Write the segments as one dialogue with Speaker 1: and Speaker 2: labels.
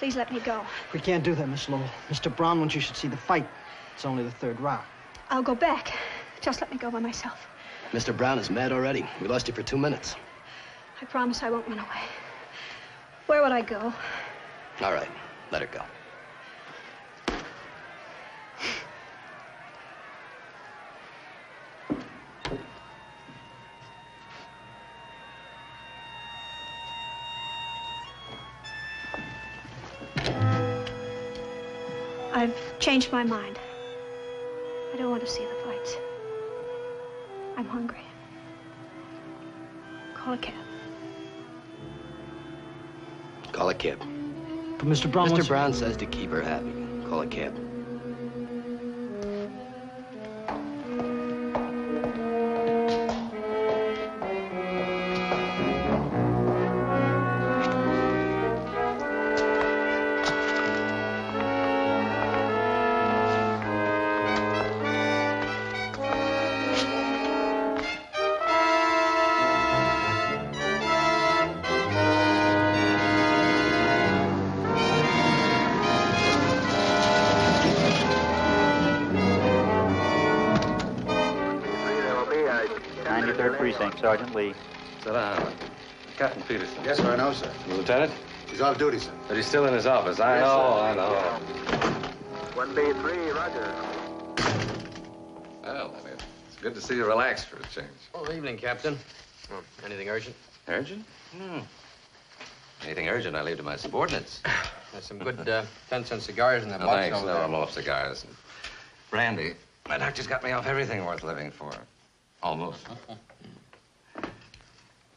Speaker 1: Please let me go.
Speaker 2: We can't do that, Miss Lowell. Mr. Brown wants you should see the fight. It's only the third round.
Speaker 1: I'll go back. Just let me go by myself.
Speaker 3: Mr. Brown is mad already. We lost you for 2 minutes.
Speaker 1: I promise I won't run away. Where would I go?
Speaker 3: All right, let her go.
Speaker 1: I've changed my mind. I don't want to see the fights. I'm hungry. Call a cab.
Speaker 3: Call a cab.
Speaker 2: But Mr. Brown
Speaker 3: Mr. Brown says to keep her happy. Call a cab.
Speaker 4: Sergeant Lee.
Speaker 5: Sit down. Captain Peterson.
Speaker 6: Yes, sir, I know, sir.
Speaker 5: The lieutenant?
Speaker 6: He's off duty, sir.
Speaker 5: But he's still in his office. I know.
Speaker 7: 1B3, roger.
Speaker 5: Well, Leonard, it's good to see you relaxed for a change.
Speaker 3: Oh, evening, Captain. Anything urgent?
Speaker 5: Urgent? Anything urgent, I leave to my subordinates.
Speaker 3: There's some good 10-cent cigars in that
Speaker 5: No,
Speaker 3: box
Speaker 5: thanks.
Speaker 3: over
Speaker 5: No,
Speaker 3: there.
Speaker 5: I'm off cigars. Brandy. My doctor's got me off everything worth living for. Almost.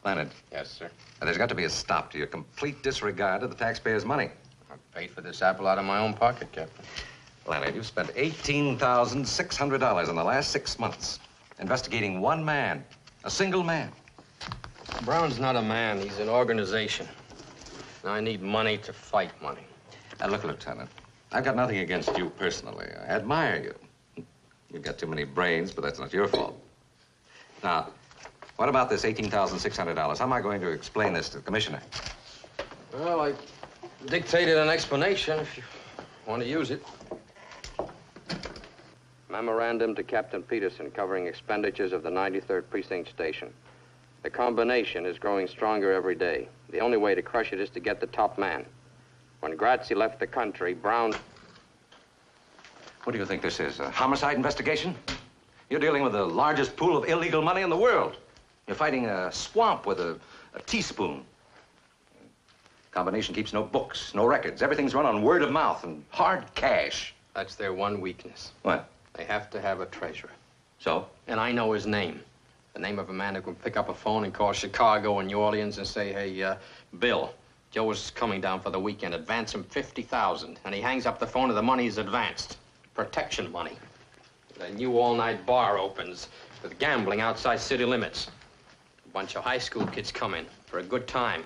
Speaker 5: Leonard.
Speaker 3: Yes, sir.
Speaker 5: There's got to be a stop to your complete disregard of the taxpayers' money.
Speaker 3: I paid for this apple out of my own pocket, Captain.
Speaker 5: Leonard, you've spent $18,600 in the last 6 months investigating one man, a single man.
Speaker 3: Brown's not a man. He's an organization. Now, I need money to fight money.
Speaker 5: Now, look, Lieutenant, I've got nothing against you personally. I admire you. You've got too many brains, but that's not your fault. Now, what about this $18,600? How am I going to explain this to the commissioner?
Speaker 3: Well, I dictated an explanation if you want to use it. Memorandum to Captain Peterson covering expenditures of the 93rd Precinct Station. The combination is growing stronger every day. The only way to crush it is to get the top man. When Grazzi left the country, Brown...
Speaker 5: What do you think this is, a homicide investigation? You're dealing with the largest pool of illegal money in the world. You're fighting a swamp with a teaspoon. Combination keeps no books, no records. Everything's run on word of mouth and hard cash.
Speaker 3: That's their one weakness.
Speaker 5: What?
Speaker 3: They have to have a treasurer.
Speaker 5: So?
Speaker 3: And I know his name. The name of a man who can pick up a phone and call Chicago or New Orleans and say, hey, Bill, Joe is coming down for the weekend. Advance him $50,000. And he hangs up the phone and the money's advanced. Protection money. A new all-night bar opens with gambling outside city limits. A bunch of high school kids come in for a good time.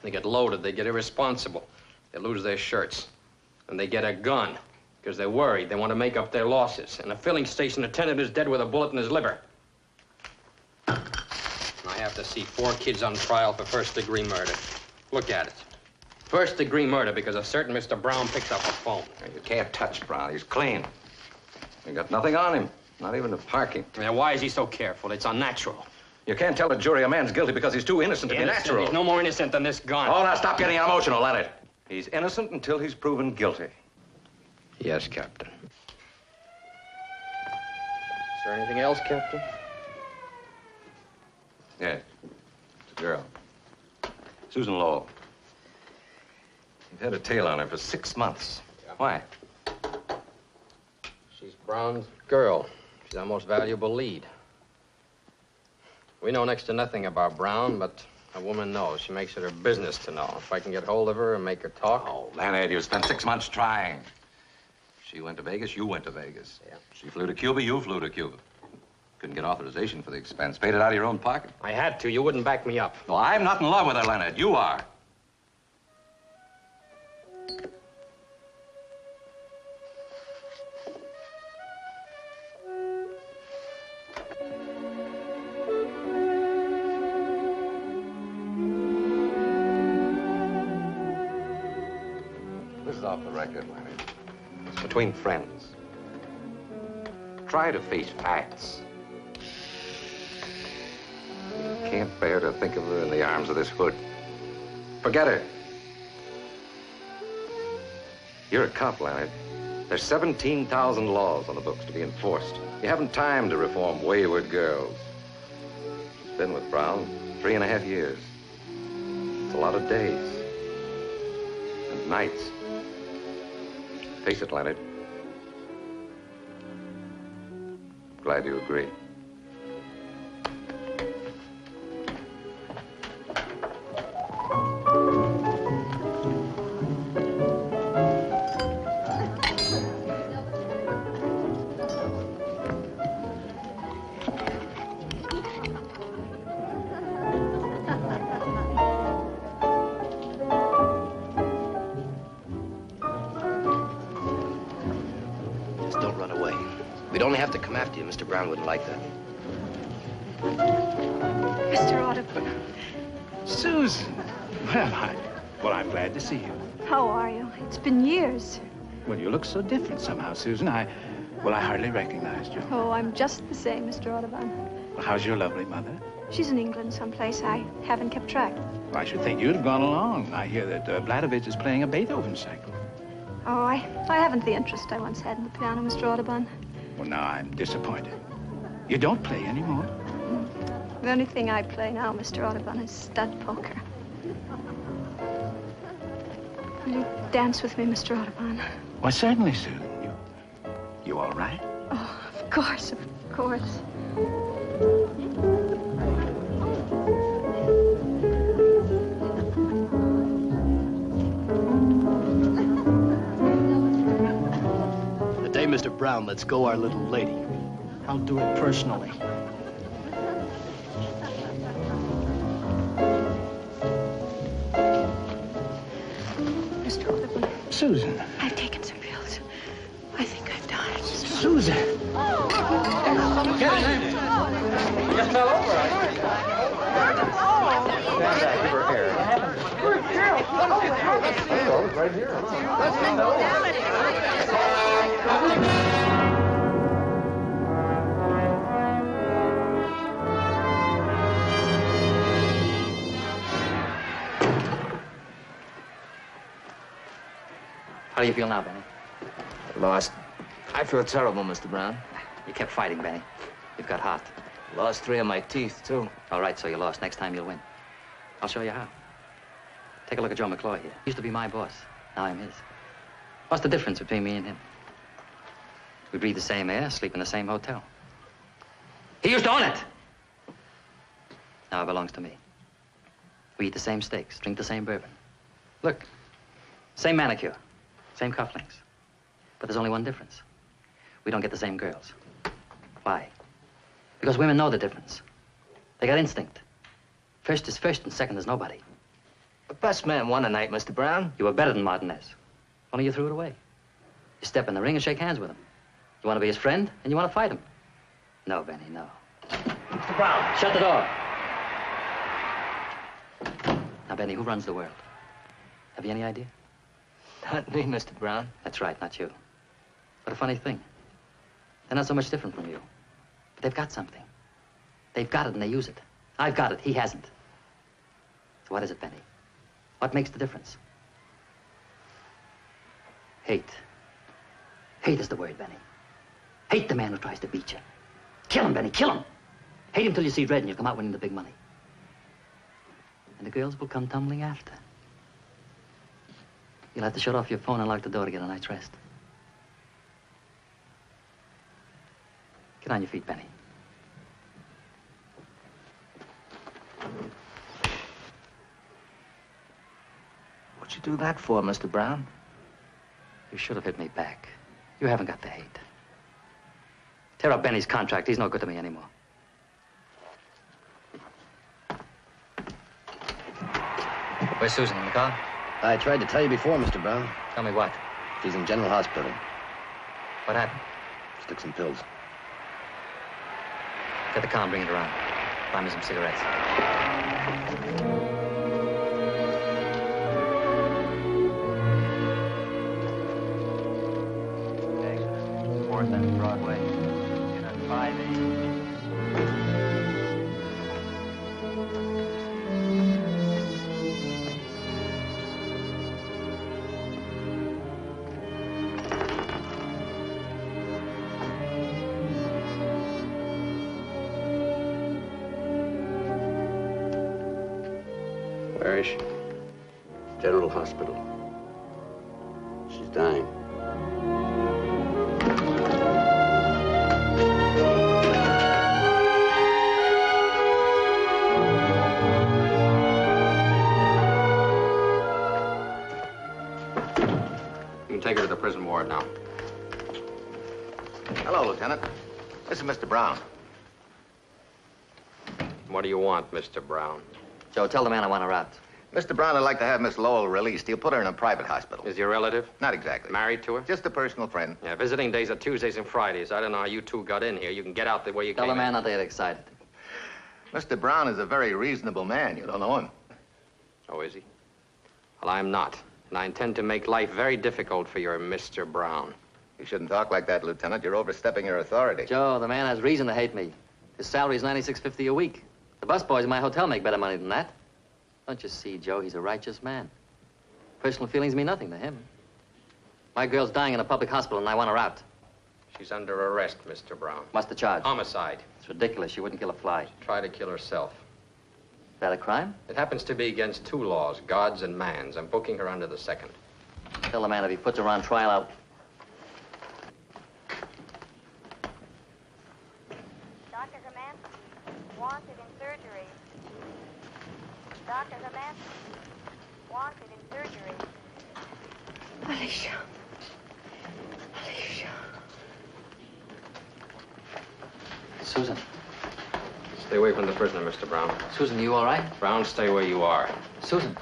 Speaker 3: They get loaded, they get irresponsible. They lose their shirts. And they get a gun because they're worried. They want to make up their losses. And a filling station attendant is dead with a bullet in his liver. And I have to see 4 kids on trial for first-degree murder. Look at it. First-degree murder because a certain Mr. Brown picks up a phone.
Speaker 5: You can't touch Brown. He's clean. You got nothing on him, not even the parking.
Speaker 3: Yeah, why is he so careful? It's unnatural.
Speaker 5: You can't tell a jury a man's guilty because he's too innocent to be natural.
Speaker 3: He's no more innocent than this gun.
Speaker 5: Oh, now stop getting emotional, Leonard. He's innocent until he's proven guilty.
Speaker 3: Yes, Captain. Is there anything else, Captain?
Speaker 5: Yes. It's a girl. Susan Lowell. You've had a tail on her for 6 months. Yeah. Why?
Speaker 3: She's Brown's girl. She's our most valuable lead. We know next to nothing about Brown, but a woman knows. She makes it her business to know. If I can get hold of her and make her talk...
Speaker 5: Oh, Leonard, you spent 6 months trying. She went to Vegas, you went to Vegas.
Speaker 3: Yeah.
Speaker 5: She flew to Cuba, you flew to Cuba. Couldn't get authorization for the expense. Paid it out of your own pocket.
Speaker 3: I had to. You wouldn't back me up.
Speaker 5: Well, I'm not in love with her, Leonard. You are. This is off the record, Leonard. It's between friends. Try to face facts. You can't bear to think of her in the arms of this hood. Forget her. You're a cop, Leonard. There's 17,000 laws on the books to be enforced. You haven't time to reform wayward girls. She's been with Brown 3.5 years. It's a lot of days. And nights. Face it, Leonard. Glad you agree.
Speaker 4: Mr. Brown wouldn't like that.
Speaker 1: Mr. Audubon.
Speaker 6: Susan. Well, I'm glad to see you.
Speaker 1: How are you? It's been years.
Speaker 6: Well, you look so different somehow, Susan. I hardly recognized you.
Speaker 1: Oh, I'm just the same, Mr. Audubon.
Speaker 6: Well, how's your lovely mother?
Speaker 1: She's in England someplace. I haven't kept track.
Speaker 6: Well, I should think you'd have gone along. I hear that Vladovich is playing a Beethoven cycle.
Speaker 1: Oh, I haven't the interest I once had in the piano, Mr. Audubon.
Speaker 6: Well, now I'm disappointed. You don't play anymore?
Speaker 1: The only thing I play now, Mr. Audubon, is stud poker. Will you dance with me, Mr. Audubon?
Speaker 6: Well, certainly, Susan. You all right?
Speaker 1: Oh, of course, of course.
Speaker 4: Mr. Brown, let's go our little lady.
Speaker 2: I'll do it personally.
Speaker 1: Mr. Audubon.
Speaker 6: Susan.
Speaker 1: I've taken some pills. I think I've died.
Speaker 6: Susan.
Speaker 5: Get it. You fell over. Stand back for air. Right here.
Speaker 8: How do you feel now, Benny?
Speaker 4: Lost. I feel terrible, Mr. Brown.
Speaker 8: You kept fighting, Benny. You've got heart.
Speaker 4: Lost 3 of my teeth, too.
Speaker 8: All right, so you lost. Next time you'll win. I'll show you how. Take a look at Joe McClure here. He used to be my boss. Now I'm his. What's the difference between me and him? We breathe the same air, sleep in the same hotel. He used to own it. Now it belongs to me. We eat the same steaks, drink the same bourbon. Look, same manicure, same cufflinks. But there's only one difference. We don't get the same girls. Why? Because women know the difference. They got instinct. First is first and second is nobody.
Speaker 4: The best man won tonight, Mr. Brown.
Speaker 8: You were better than Martinez. Only you threw it away. You step in the ring and shake hands with him. You want to be his friend and you want to fight him. No, Benny, no.
Speaker 4: Mr. Brown.
Speaker 8: Shut the door. Now, Benny, who runs the world? Have you any idea?
Speaker 4: Not me, Mr. Brown.
Speaker 8: That's right, not you. But a funny thing. They're not so much different from you. But they've got something. They've got it and they use it. I've got it, he hasn't. So what is it, Benny? What makes the difference? Hate. Hate is the word, Benny. Hate the man who tries to beat you. Kill him, Benny, kill him. Hate him till you see red and you come out winning the big money. And the girls will come tumbling after. You'll have to shut off your phone and lock the door to get a night's rest. Get on your feet, Benny.
Speaker 4: What'd you do that for, Mr. Brown?
Speaker 8: You should have hit me back. You haven't got the hate. Tear up Benny's contract. He's no good to me anymore. Where's Susan, in the car?
Speaker 4: I tried to tell you before, Mr. Brown.
Speaker 8: Tell me what?
Speaker 4: She's in General Hospital.
Speaker 8: What happened?
Speaker 4: She took some pills.
Speaker 8: Get the car and bring it around. Buy me some cigarettes. Broadway. In at 5-8.
Speaker 3: Where is she?
Speaker 9: General Hospital. She's dying.
Speaker 3: You can take her to the prison ward now.
Speaker 10: Hello, Lieutenant. This is Mr. Brown.
Speaker 3: What do you want, Mr. Brown?
Speaker 8: Joe, tell the man I want her out.
Speaker 10: Mr. Brown would like to have Miss Lowell released. He'll put her in a private hospital.
Speaker 3: Is your relative?
Speaker 10: Not exactly.
Speaker 3: Married to her?
Speaker 10: Just a personal friend.
Speaker 3: Yeah, visiting days are Tuesdays and Fridays. I don't know how you two got in here. You can get out the way you
Speaker 8: Tell
Speaker 3: came
Speaker 8: the man
Speaker 3: in.
Speaker 8: not to get excited.
Speaker 10: Mr. Brown is a very reasonable man. You don't know him.
Speaker 3: Oh, is he? Well, I'm not. And I intend to make life very difficult for your Mr. Brown.
Speaker 10: You shouldn't talk like that, Lieutenant. You're overstepping your authority.
Speaker 8: Joe, the man has reason to hate me. His salary is $96.50 a week. The busboys in my hotel make better money than that. Don't you see, Joe? He's a righteous man. Personal feelings mean nothing to him. My girl's dying in a public hospital, and I want her out.
Speaker 3: She's under arrest, Mr. Brown.
Speaker 8: What's the charge?
Speaker 3: Homicide.
Speaker 8: It's ridiculous. She wouldn't kill a fly.
Speaker 3: Try to kill herself.
Speaker 8: Is that a crime?
Speaker 3: It happens to be against two laws, God's and man's. I'm booking her under the second.
Speaker 8: Tell the man if he puts her on trial, I'll...
Speaker 11: Dr. Hermanski, wanted in surgery. Dr. Hermanski, wanted in surgery.
Speaker 1: Alicia. Alicia.
Speaker 8: Susan.
Speaker 3: Stay away from the prisoner, Mr. Brown.
Speaker 8: Susan, you all right?
Speaker 3: Brown, stay where you are.
Speaker 8: Susan.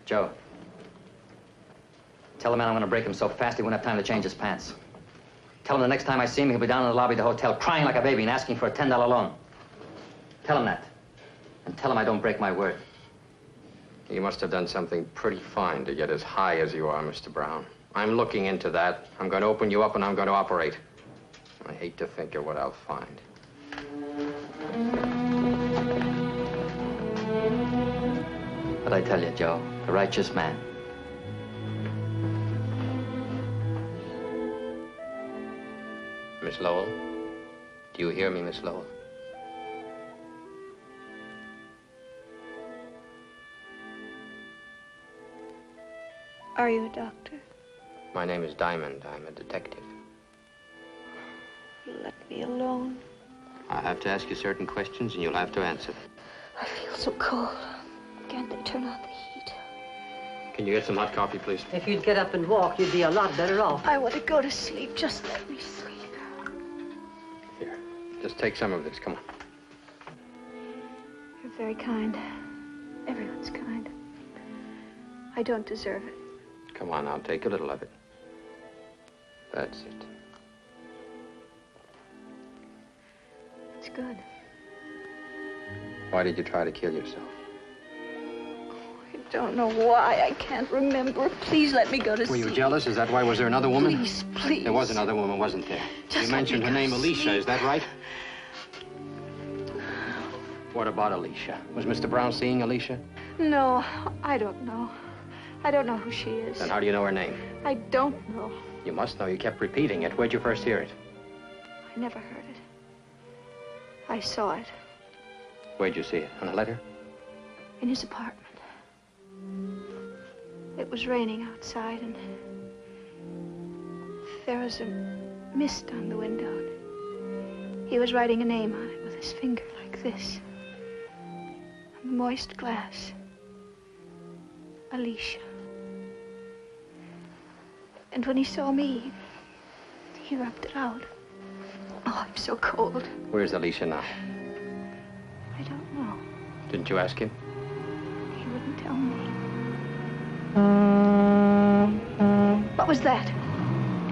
Speaker 8: Joe. Tell the man I'm going to break him so fast he won't have time to change his pants. Tell him the next time I see him, he'll be down in the lobby of the hotel crying like a baby and asking for a $10 loan. Tell him that. And tell him I don't break my word.
Speaker 3: You must have done something pretty fine to get as high as you are, Mr. Brown. I'm looking into that. I'm going to open you up and I'm going to operate. I hate to think of what I'll find.
Speaker 8: But I tell you, Joe, a righteous man.
Speaker 3: Miss Lowell? Do you hear me, Miss Lowell?
Speaker 1: Are you a doctor?
Speaker 3: My name is Diamond. I'm a detective.
Speaker 1: Let me alone.
Speaker 3: I'll have to ask you certain questions and you'll have to answer them.
Speaker 1: I feel so cold. Can't they turn on the heat?
Speaker 3: Can you get some hot coffee, please?
Speaker 12: If you'd get up and walk, you'd be a lot better off.
Speaker 1: I want to go to sleep. Just let me sleep.
Speaker 3: Here, just take some of this. Come on.
Speaker 1: You're very kind. Everyone's kind. I don't deserve it.
Speaker 3: Come on, I'll take a little of it. That's it.
Speaker 1: It's good.
Speaker 3: Why did you try to kill yourself?
Speaker 1: I don't know why. I can't remember. Please let me go to
Speaker 3: Were
Speaker 1: sleep.
Speaker 3: you jealous? Is that why? Was there another woman?
Speaker 1: Please, please.
Speaker 3: There was another woman, wasn't there?
Speaker 1: Just
Speaker 3: You
Speaker 1: let
Speaker 3: mentioned
Speaker 1: me
Speaker 3: her
Speaker 1: go
Speaker 3: name,
Speaker 1: to
Speaker 3: Alicia.
Speaker 1: sleep.
Speaker 3: Is that right? What about Alicia? Was Mr. Brown seeing Alicia?
Speaker 1: No, I don't know. I don't know who she is.
Speaker 3: Then how do you know her name?
Speaker 1: I don't know.
Speaker 3: You must know. You kept repeating it. Where'd you first hear it?
Speaker 1: I never heard it. I saw it
Speaker 3: Where'd you see it? On a letter?
Speaker 1: in his apartment. It was raining outside, and there was a mist on the window. He was writing a name on it with his finger like this. On the moist glass. Alicia. And when he saw me, he rubbed it out. Oh, I'm so cold.
Speaker 3: Where's Alicia now?
Speaker 1: I don't know.
Speaker 3: Didn't you ask him?
Speaker 1: He wouldn't tell me. What was that?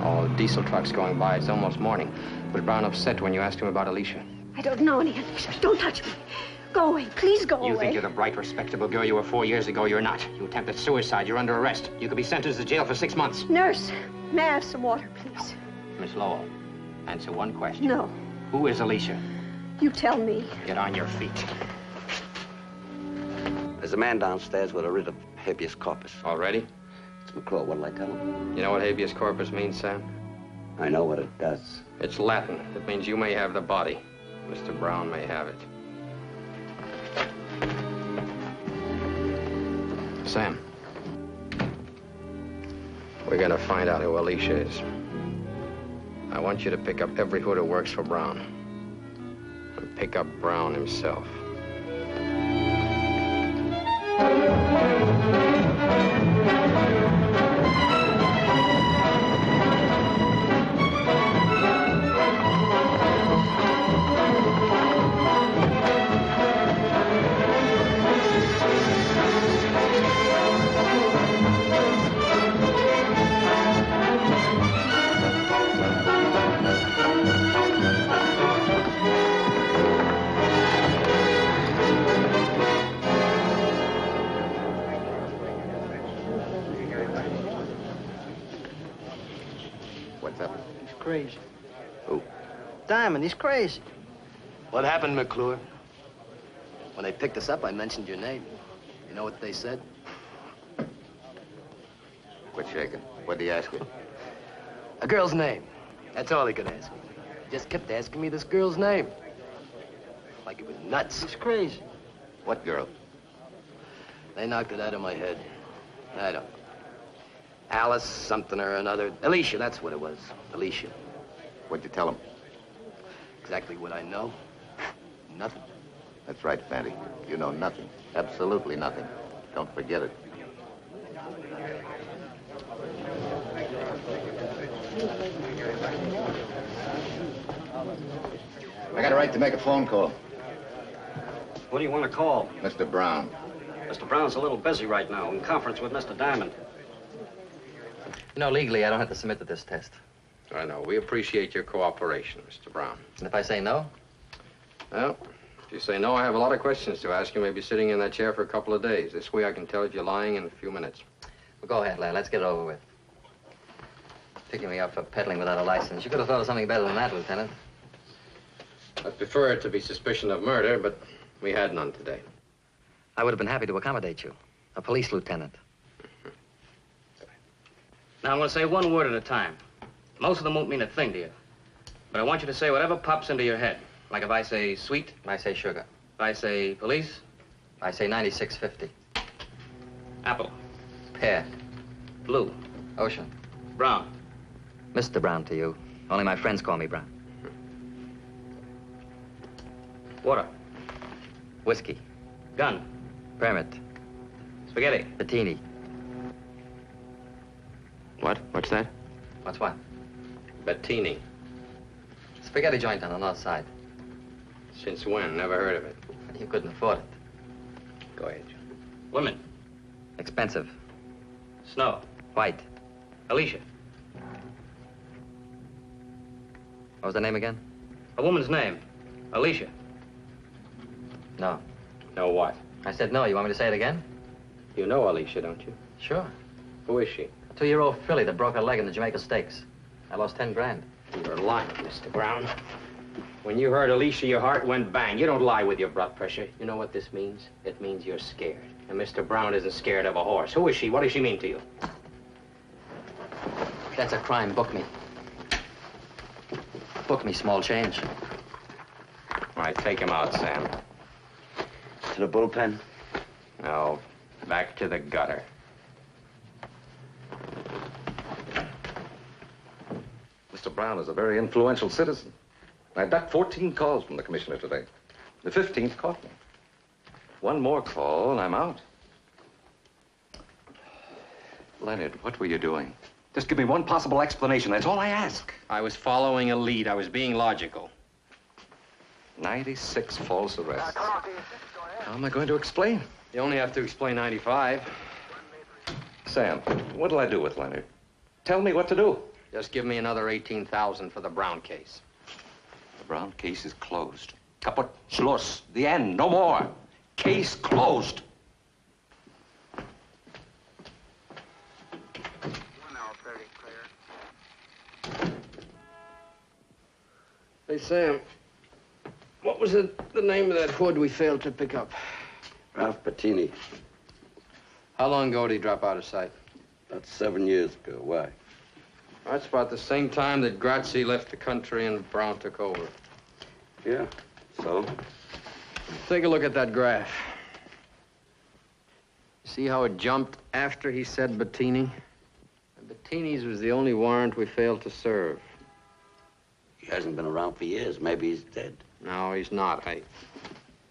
Speaker 3: Oh, diesel trucks going by. It's almost morning. Was Brown upset when you asked him about Alicia?
Speaker 1: I don't know any Alicia. Don't touch me. Go away. Please go away.
Speaker 3: You think you're the bright, respectable girl you were 4 years ago. You're not. You attempted suicide. You're under arrest. You could be sentenced to jail for 6 months.
Speaker 1: Nurse, may I have some water, please?
Speaker 3: Miss Lowell, answer one question.
Speaker 1: No.
Speaker 3: Who is Alicia?
Speaker 1: You tell me.
Speaker 3: Get on your feet.
Speaker 9: There's a man downstairs with a writ of habeas corpus.
Speaker 3: Already?
Speaker 9: It's McClure. What'll I tell him?
Speaker 3: You know what habeas corpus means, Sam?
Speaker 9: I know what it does.
Speaker 3: It's Latin. It means you may have the body. Mr. Brown may have it. Sam, we're gonna find out who Alicia is. I want you to pick up every hood who works for Brown. And pick up Brown himself.
Speaker 2: Crazy.
Speaker 9: Who?
Speaker 2: Diamond, he's crazy.
Speaker 13: What happened, McClure? When they picked us up, I mentioned your name. You know what they said?
Speaker 10: Quit shaking. What did he ask you?
Speaker 13: A girl's name. That's all he could ask me. He just kept asking me this girl's name. Like it was nuts.
Speaker 2: He's crazy.
Speaker 10: What girl?
Speaker 13: They knocked it out of my head. I don't know. Alice something or another. Alicia, that's what it was. Alicia.
Speaker 10: What'd you tell him?
Speaker 13: Exactly what I know. Nothing.
Speaker 10: That's right, Fanny. You know nothing. Absolutely nothing. Don't forget it. I got a right to make a phone call.
Speaker 14: What do you want to call?
Speaker 10: Mr. Brown.
Speaker 14: Mr. Brown's a little busy right now in conference with Mr. Diamond.
Speaker 8: You know, legally, I don't have to submit to this test.
Speaker 3: I know. We appreciate your cooperation, Mr. Brown.
Speaker 8: And if I say no?
Speaker 3: Well, if you say no, I have a lot of questions to ask you. Maybe sitting in that chair for a couple of days. This way I can tell if you're lying in a few minutes.
Speaker 8: Well, go ahead, lad. Let's get it over with. Picking me up for peddling without a license. You could have thought of something better than that, Lieutenant.
Speaker 3: I'd prefer it to be suspicion of murder, but we had none today.
Speaker 8: I would have been happy to accommodate you. A police lieutenant.
Speaker 14: Now, I'm going to say one word at a time. Most of them won't mean a thing to you. But I want you to say whatever pops into your head. Like if I say sweet.
Speaker 8: I say sugar.
Speaker 14: If I say police.
Speaker 8: I say 9650.
Speaker 14: Apple.
Speaker 8: Pear.
Speaker 14: Blue.
Speaker 8: Ocean.
Speaker 14: Brown.
Speaker 8: Mr. Brown to you. Only my friends call me Brown.
Speaker 14: Water.
Speaker 8: Whiskey.
Speaker 14: Gun.
Speaker 8: Permit.
Speaker 14: Spaghetti.
Speaker 8: Bettini.
Speaker 3: What? What's that?
Speaker 8: What's what?
Speaker 3: Bettini.
Speaker 8: Spaghetti joint on the north side.
Speaker 3: Since when? Never heard of it.
Speaker 8: You couldn't afford it.
Speaker 3: Go ahead, John.
Speaker 14: Women.
Speaker 8: Expensive.
Speaker 14: Snow.
Speaker 8: White.
Speaker 14: Alicia.
Speaker 8: What was the name again?
Speaker 14: A woman's name. Alicia.
Speaker 8: No.
Speaker 3: No what?
Speaker 8: I said no. You want me to say it again?
Speaker 3: You know Alicia, don't you?
Speaker 8: Sure.
Speaker 3: Who is she?
Speaker 8: A 2-year-old filly that broke her leg in the Jamaica Stakes. I lost 10 grand.
Speaker 3: You're lying, Mr. Brown. When you heard Alicia, your heart went bang. You don't lie with your blood pressure. You know what this means? It means you're scared. And Mr. Brown isn't scared of a horse. Who is she? What does she mean to you?
Speaker 8: That's a crime. Book me. Book me, small change.
Speaker 3: All right, take him out, Sam.
Speaker 9: To the bullpen?
Speaker 3: No, back to the gutter.
Speaker 5: Mr. Brown is a very influential citizen. I ducked 14 calls from the commissioner today. The 15th caught me. One more call and I'm out. Leonard, what were you doing?
Speaker 6: Just give me one possible explanation. That's all I ask.
Speaker 3: I was following a lead. I was being logical.
Speaker 5: 96 false arrests. How am I going to explain?
Speaker 3: You only have to explain 95.
Speaker 5: Sam, what'll I do with Leonard? Tell me what to do.
Speaker 3: Just give me another $18,000 for the Brown case.
Speaker 5: The Brown case is closed. Kaput, Schluss. The end. No more. Case closed.
Speaker 7: 1L30 clear.
Speaker 13: Hey, Sam. What was the name of that hood we failed to pick up?
Speaker 9: Ralph Bettini.
Speaker 3: How long ago did he drop out of sight?
Speaker 9: About 7 years ago. Why?
Speaker 3: That's about the same time that Grazie left the country and Brown took over.
Speaker 9: Yeah. So?
Speaker 3: Take a look at that graph. See how it jumped after he said Bettini? Bettini's was the only warrant we failed to serve.
Speaker 9: He hasn't been around for years. Maybe he's dead.
Speaker 3: No, he's not. I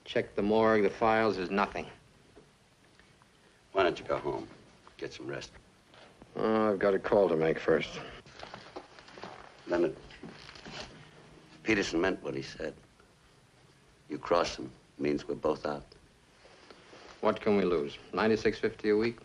Speaker 3: checked the morgue, the files, there's nothing.
Speaker 9: Why don't you go home? Get some rest.
Speaker 3: Oh, I've got a call to make first.
Speaker 9: Leonard, Peterson meant what he said. You cross him, means we're both out.
Speaker 3: What can we lose? $96.50 a week?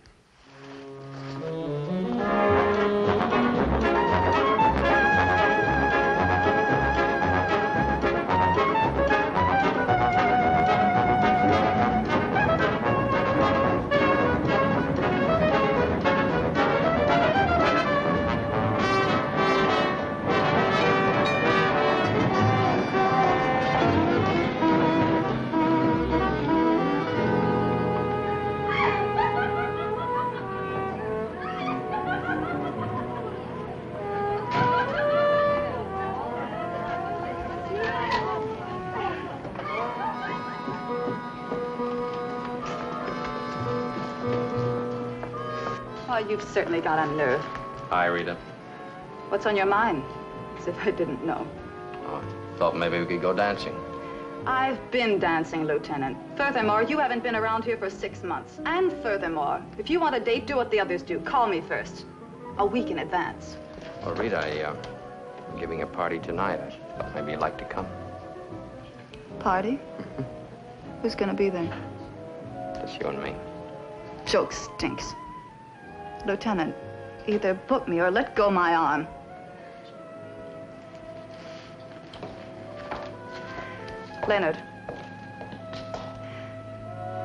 Speaker 15: Well, you've certainly got a nerve.
Speaker 3: Hi, Rita.
Speaker 15: What's on your mind? As if I didn't know.
Speaker 3: Oh, thought maybe we could go dancing.
Speaker 15: I've been dancing, Lieutenant. Furthermore, you haven't been around here for 6 months. And furthermore, if you want a date, do what the others do. Call me first. A week in advance.
Speaker 3: Well, Rita, I'm giving a party tonight. I thought maybe you'd like to come.
Speaker 15: Party? Who's gonna be there?
Speaker 3: Just you and me.
Speaker 15: Joke stinks. Lieutenant, either book me or let go my arm. Leonard.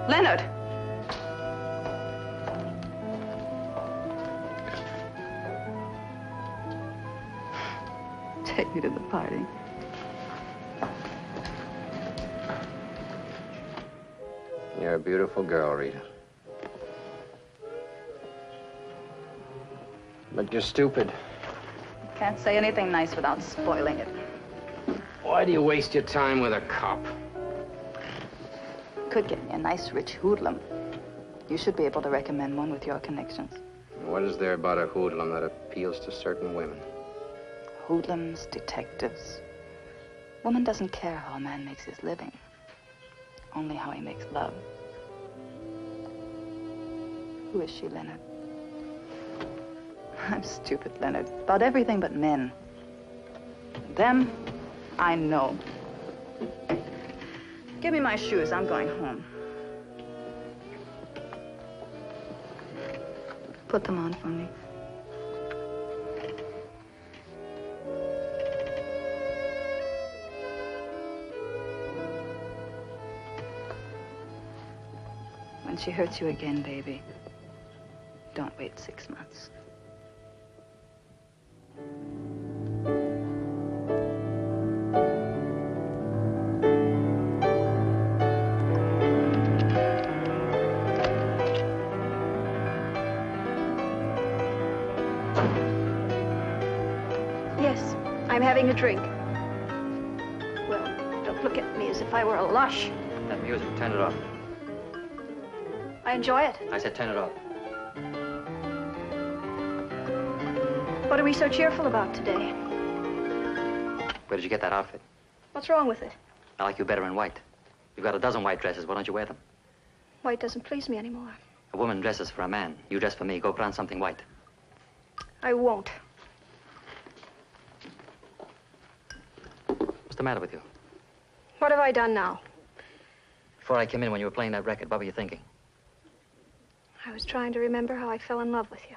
Speaker 15: Leonard! Take me to the party.
Speaker 3: You're a beautiful girl, Rita. But you're stupid.
Speaker 15: Can't say anything nice without spoiling it.
Speaker 3: Why do you waste your time with a cop?
Speaker 15: Could get me a nice rich hoodlum. You should be able to recommend one with your connections.
Speaker 3: What is there about a hoodlum that appeals to certain women?
Speaker 15: Hoodlums, detectives. Woman doesn't care how a man makes his living. Only how he makes love. Who is she, Leonard? I'm stupid, Leonard. About everything but men. Them, I know. Give me my shoes. I'm going home. Put them on for me. When she hurts you again, baby, don't wait 6 months.
Speaker 1: Yes, I'm having a drink. Well, don't look at me as if I were a lush.
Speaker 8: That music, turn it off.
Speaker 1: I enjoy it.
Speaker 8: I said turn it off.
Speaker 1: What are we so cheerful about today?
Speaker 8: Where did you get that outfit?
Speaker 1: What's wrong with it?
Speaker 8: I like you better in white. You've got a dozen white dresses. Why don't you wear them?
Speaker 1: White doesn't please me anymore.
Speaker 8: A woman dresses for a man. You dress for me. Go put on something white.
Speaker 1: I won't.
Speaker 8: What's the matter with you?
Speaker 1: What have I done now?
Speaker 8: Before I came in, when you were playing that record, what were you thinking?
Speaker 1: I was trying to remember how I fell in love with you.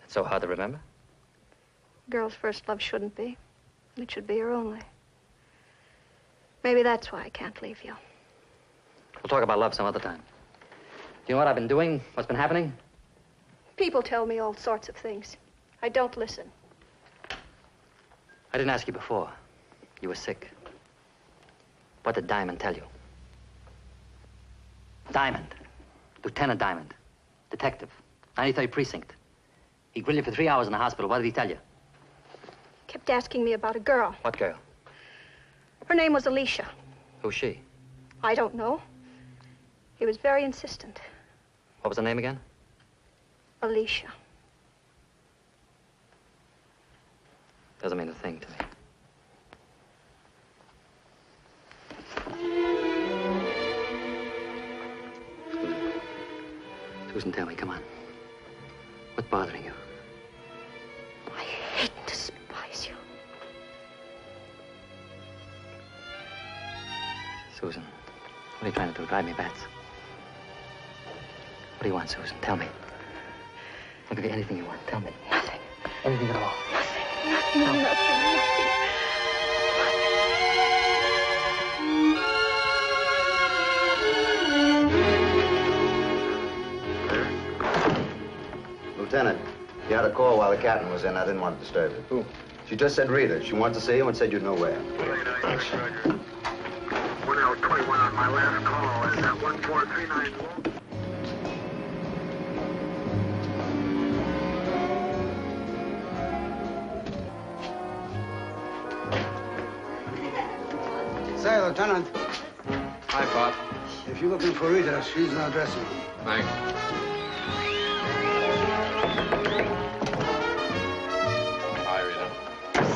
Speaker 8: It's so hard to remember.
Speaker 1: Girl's first love shouldn't be. It should be her only. Maybe that's why I can't leave you.
Speaker 8: We'll talk about love some other time. Do you know what I've been doing? What's been happening?
Speaker 1: People tell me all sorts of things. I don't listen.
Speaker 8: I didn't ask you before. You were sick. What did Diamond tell you? Diamond. Lieutenant Diamond. Detective. 93rd Precinct. He grilled you for 3 hours in the hospital. What did he tell you?
Speaker 1: Kept asking me about a girl.
Speaker 8: What girl?
Speaker 1: Her name was Alicia.
Speaker 8: Who's she?
Speaker 1: I don't know. He was very insistent.
Speaker 8: What was her name again?
Speaker 1: Alicia.
Speaker 8: Doesn't mean a thing to me. Susan, tell me, come on. What's bothering you?
Speaker 1: I hate and despise you.
Speaker 8: Susan, what are you trying to do? Drive me bats? What do you want, Susan? Tell me. I'll give you anything you want. Tell me.
Speaker 1: Nothing.
Speaker 8: Anything at all.
Speaker 1: Nothing, nothing, nothing.
Speaker 16: Lieutenant, you had a call while the captain was in. I didn't want to disturb you. Who? She just said Rita. She wanted to see you and said you'd know where.
Speaker 7: Thanks. 1L21 on my last call. Is that 14391?
Speaker 17: Say, Lieutenant.
Speaker 3: Hi, Pop.
Speaker 17: If you're looking for Rita, she's in our dressing room.
Speaker 3: Thanks. Hi, Rita.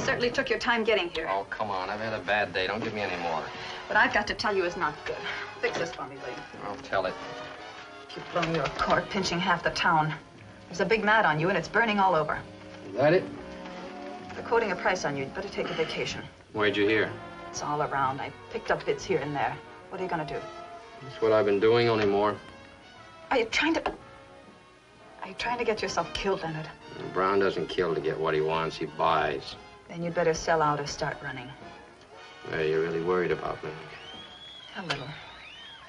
Speaker 15: Certainly took your time getting here.
Speaker 3: Oh, come on. I've had a bad day. Don't give me any more.
Speaker 15: What I've got to tell you is not good. Fix this for me, Lee.
Speaker 3: I'll tell it.
Speaker 15: You've blown your cord, pinching half the town. There's a big mat on you, and it's burning all over.
Speaker 3: Is that it?
Speaker 15: They're quoting a price on you. You'd better take a vacation.
Speaker 3: Where'd you hear?
Speaker 15: It's all around. I picked up bits here and there. What are you gonna do?
Speaker 3: That's what I've been doing, only more.
Speaker 15: Are you trying to get yourself killed, Leonard?
Speaker 3: Brown doesn't kill to get what he wants. He buys.
Speaker 15: Then you'd better sell out or start running.
Speaker 3: Are you really worried about me?
Speaker 15: A little.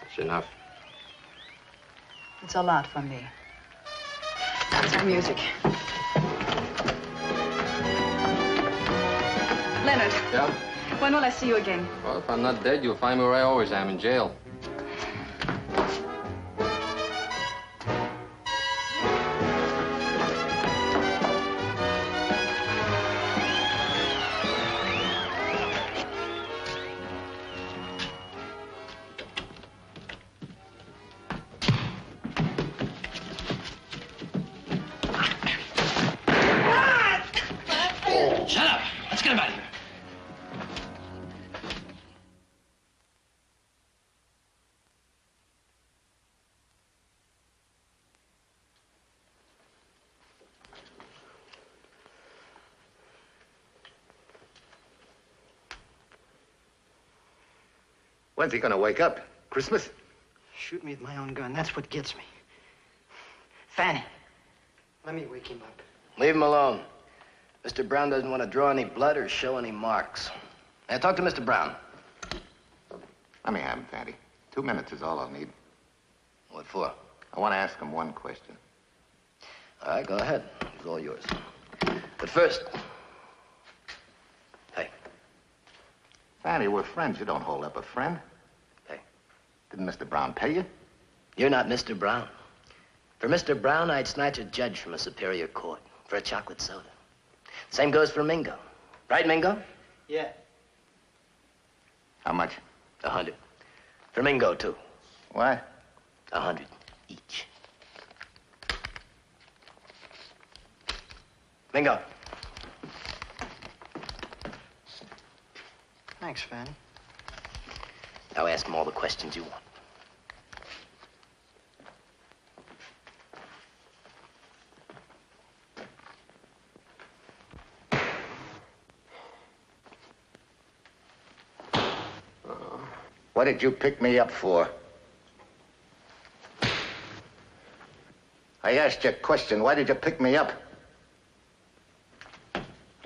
Speaker 3: That's enough.
Speaker 15: It's a lot for me. That's our music. Leonard.
Speaker 3: Yeah?
Speaker 15: When will I see you again?
Speaker 3: Well, if I'm not dead, you'll find me where I always am, in jail.
Speaker 14: Shut up! Let's get him out of here.
Speaker 10: When's he gonna wake up? Christmas?
Speaker 2: Shoot me with my own gun. That's what gets me. Fanny, let me wake him up.
Speaker 13: Leave him alone. Mr. Brown doesn't want to draw any blood or show any marks. Now, talk to Mr. Brown.
Speaker 10: Let me have him, Fanny. 2 minutes is all I'll need.
Speaker 13: What for?
Speaker 10: I want to ask him one question.
Speaker 13: All right, go ahead. It's all yours. But first... Hey.
Speaker 10: Fanny, we're friends. You don't hold up a friend.
Speaker 13: Hey.
Speaker 10: Didn't Mr. Brown pay you?
Speaker 13: You're not Mr. Brown. For Mr. Brown, I'd snatch a judge from a superior court for a chocolate soda. Same goes for Mingo. Right, Mingo?
Speaker 2: Yeah.
Speaker 10: How much?
Speaker 13: 100. For Mingo, too.
Speaker 10: What?
Speaker 13: 100 each. Mingo.
Speaker 2: Thanks, Fanny.
Speaker 13: Now ask him all the questions you want.
Speaker 10: What did you pick me up for? I asked you a question. Why did you pick me up?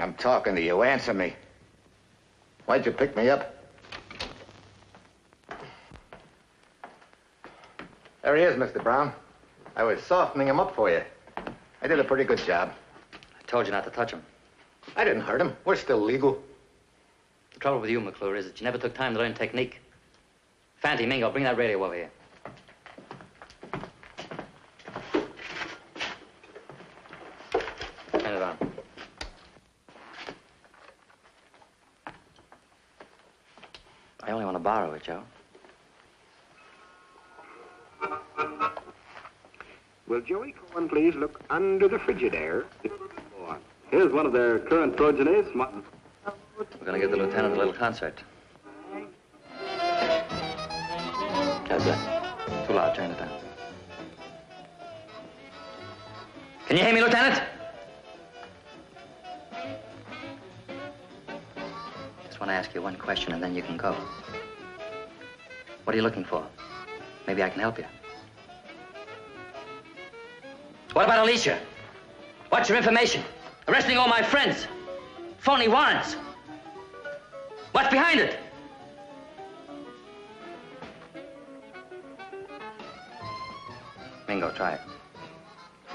Speaker 10: I'm talking to you. Answer me. Why'd you pick me up?
Speaker 16: There he is, Mr. Brown. I was softening him up for you. I did a pretty good job.
Speaker 8: I told you not to touch him.
Speaker 16: I didn't hurt him. We're still legal.
Speaker 8: The trouble with you, McClure, is that you never took time to learn technique. Fanty, Mingo, bring that radio over here. Turn it on. I only want to borrow it, Joe.
Speaker 18: Will Joey Cohen please look under the Frigidaire? Here's one of their current progenies.
Speaker 8: We're going to give the lieutenant a little concert. How's that? Too loud. Turn it down. Can you hear me, Lieutenant? Just want to ask you one question, and then you can go. What are you looking for? Maybe I can help you. What about Alicia? What's your information? Arresting all my friends. Phony warrants. What's behind it? Mingo, try it.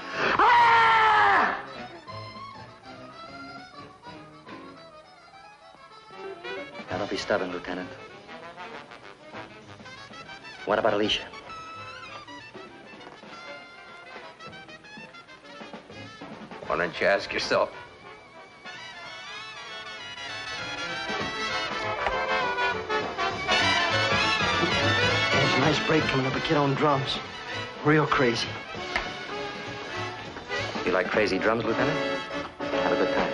Speaker 8: Ah! Now, don't be stubborn, Lieutenant. What about Alicia?
Speaker 9: Why don't you ask yourself?
Speaker 2: There's a nice break coming up a kid on drums. Real crazy.
Speaker 8: You like crazy drums, Lieutenant? Have a good time.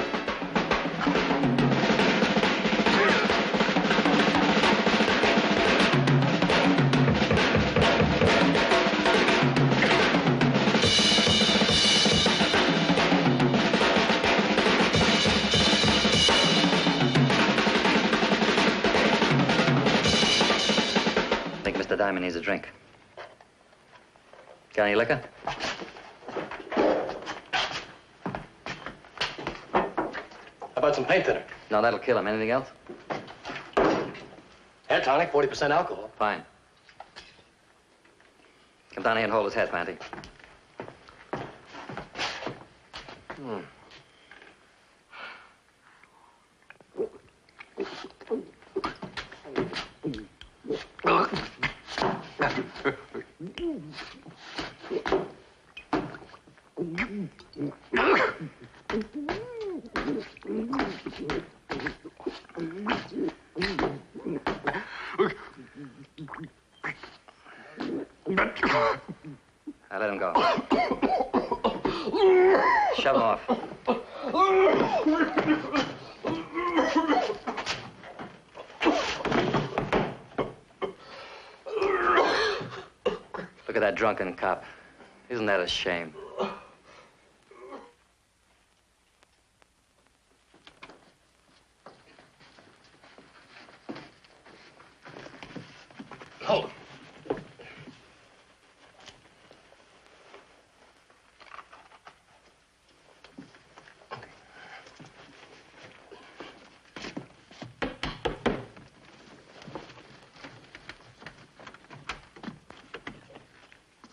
Speaker 8: Diamond needs a drink. Got any liquor?
Speaker 18: How about some paint thinner?
Speaker 8: No, that'll kill him. Anything else?
Speaker 18: Hair tonic, 40% alcohol.
Speaker 8: Fine. Come down here and hold his head, Fanty. Now let him go. Shove him off. Look at that drunken cop. Isn't that a shame?
Speaker 18: Hold him.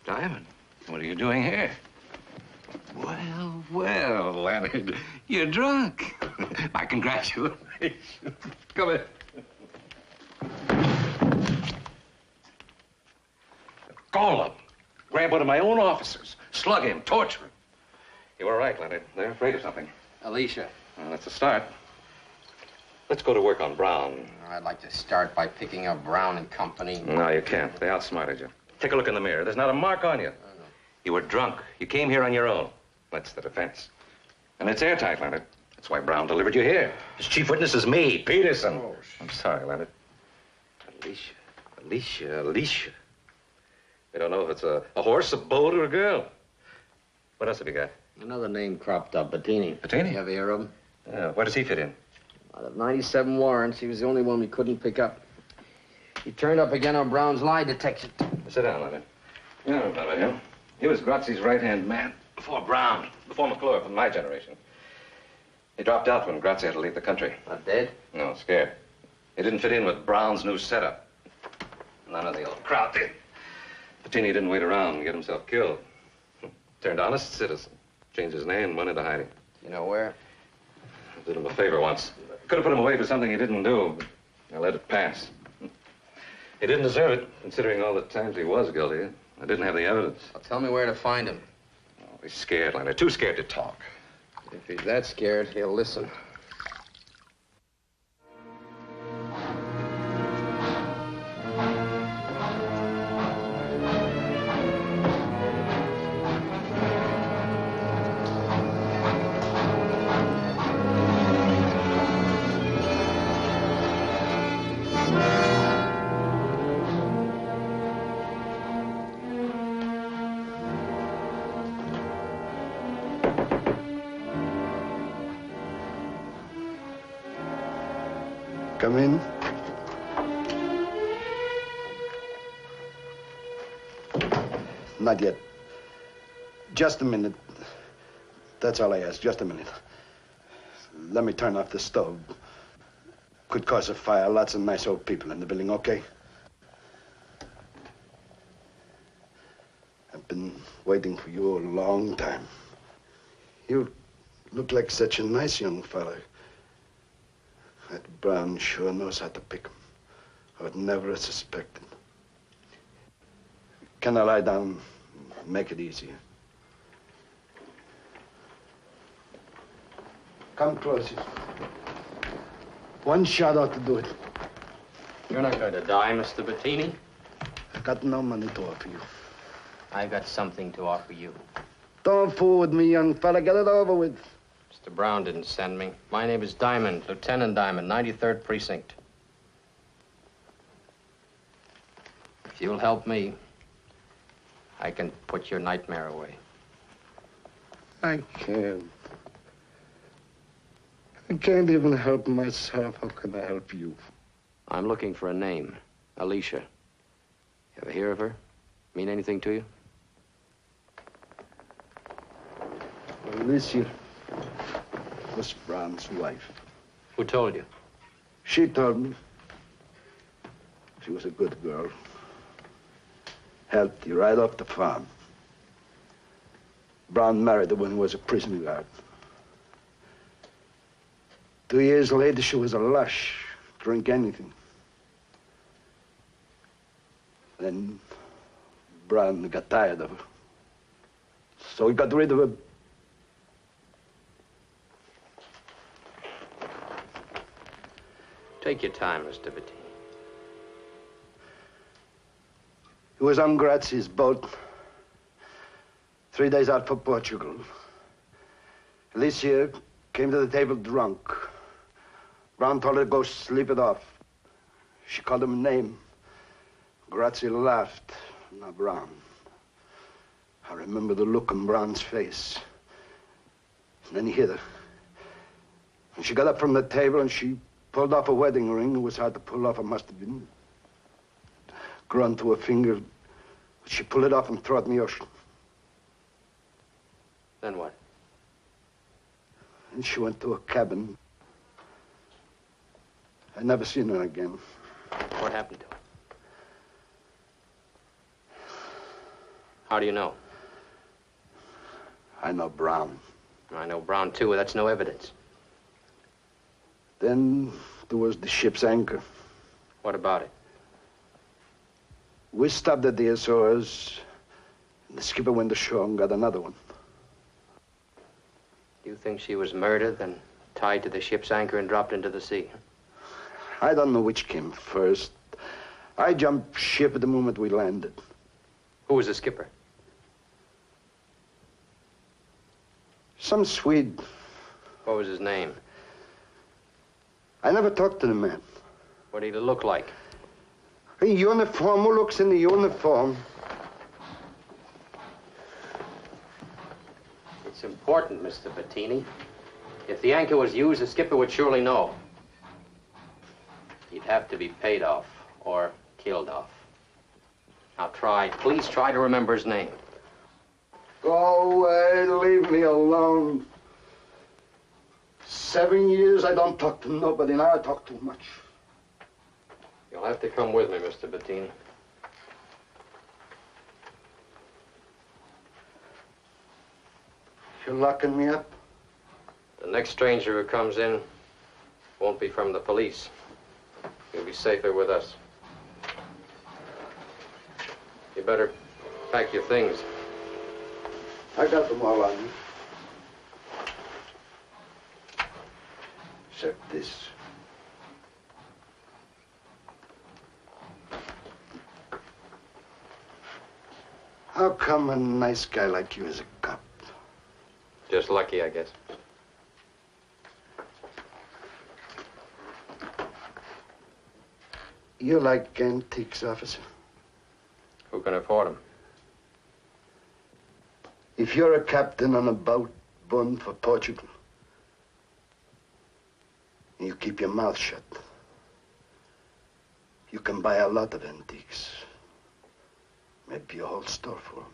Speaker 5: Diamond, what are you doing here? Well, well, Leonard, you're drunk. My congratulations. Come in. Call him. Grab one of my own officers. Slug him, torture him. You were right, Leonard. They're afraid of something.
Speaker 3: Alicia.
Speaker 5: Well, that's a start. Let's go to work on Brown.
Speaker 3: I'd like to start by picking up Brown and Company.
Speaker 5: No, you can't. They outsmarted you. Take a look in the mirror. There's not a mark on you. You were drunk. You came here on your own. That's the defense. And it's airtight, Leonard. That's why Brown delivered you here. His chief witness is me, Peterson. Oh, I'm sorry, Leonard. Alicia. We don't know if it's a horse, a boat, or a girl. What else have you got?
Speaker 3: Another name cropped up, Bettini.
Speaker 5: Bettini?
Speaker 3: You ever hear of him?
Speaker 5: Yeah, where does he fit in?
Speaker 3: Out of 97 warrants, he was the only one we couldn't pick up. He turned up again on Brown's lie detection.
Speaker 5: Sit down, Leonard. You know about him. He was Grazzi's right-hand man before Brown, before McClure, from my generation. He dropped out when Grazzi had to leave the country.
Speaker 3: Not dead?
Speaker 5: No, scared. He didn't fit in with Brown's new setup. None of the old crowd did. Bettini didn't wait around and get himself killed. Turned honest citizen. Changed his name and went into hiding.
Speaker 3: You know where?
Speaker 5: I did him a favor once. Could have put him away for something he didn't do, but I let it pass. He didn't deserve it, considering all the times he was guilty. I didn't have the evidence.
Speaker 3: Well, tell me where to find him.
Speaker 5: Oh, he's scared, Leonard. Too scared to talk.
Speaker 3: If he's that scared, he'll listen.
Speaker 17: Come in. Not yet. Just a minute. That's all I ask, just a minute. Let me turn off the stove. Could cause a fire. Lots of nice old people in the building, okay? I've been waiting for you a long time. You look like such a nice young fella. That Brown sure knows how to pick 'em. I would never have suspected. Can I lie down? Make it easier. Come closer. One shot ought to do it.
Speaker 3: You're not going to die, Mr. Bettini.
Speaker 17: I've got no money to offer you.
Speaker 3: I've got something to offer you.
Speaker 17: Don't fool with me, young fella. Get it over with.
Speaker 3: Mr. Brown didn't send me. My name is Diamond, Lieutenant Diamond, 93rd Precinct. If you'll help me, I can put your nightmare away.
Speaker 17: I can't. I can't even help myself. How can I help you?
Speaker 3: I'm looking for a name. Alicia. You ever hear of her? Mean anything to you?
Speaker 17: Alicia was Brown's wife.
Speaker 3: Who told you?
Speaker 17: She told me. She was a good girl. Helped you right off the farm. Brown married her when he was a prison guard. 2 years later, she was a lush. Drink anything. Then Brown got tired of her. So he got rid of her.
Speaker 3: Take your time, Mr. Bettini.
Speaker 17: He was on Grazi's boat. 3 days out for Portugal. Alicia came to the table drunk. Brown told her to go sleep it off. She called him a name. Grazzi laughed. Not Brown. I remember the look on Brown's face. And then he hit her. And she got up from the table and she pulled off a wedding ring. It was hard to pull off. It must have been grown to her finger. She pulled it off and threw it in the ocean.
Speaker 3: Then what?
Speaker 17: And she went to a cabin. I never seen her again.
Speaker 3: What happened to her? How do you know?
Speaker 17: I know Brown.
Speaker 3: I know Brown, too. That's no evidence.
Speaker 17: Then there was the ship's anchor.
Speaker 3: What about it?
Speaker 17: We stopped at the Azores. And the skipper went ashore and got another one.
Speaker 3: You think she was murdered, then tied to the ship's anchor and dropped into the sea?
Speaker 17: I don't know which came first. I jumped ship at the moment we landed.
Speaker 3: Who was the skipper?
Speaker 17: Some Swede.
Speaker 3: What was his name?
Speaker 17: I never talked to the man.
Speaker 3: What did he look like?
Speaker 17: A uniform. Who looks in the uniform?
Speaker 3: It's important, Mr. Bettini. If the anchor was used, the skipper would surely know. He'd have to be paid off or killed off. Now please try to remember his name.
Speaker 17: Go away, leave me alone. 7 years I don't talk to nobody. Now I talk too much.
Speaker 3: You'll have to come with me, Mr. Bettini.
Speaker 17: You're locking me up?
Speaker 3: The next stranger who comes in won't be from the police. You'll be safer with us. You better pack your things.
Speaker 17: I got them all on me. Except this. How come a nice guy like you is a cop?
Speaker 3: Just lucky, I guess.
Speaker 17: You like antiques, officer?
Speaker 3: Who can afford them?
Speaker 17: If you're a captain on a boat bound for Portugal, and you keep your mouth shut, you can buy a lot of antiques. Maybe a whole store full.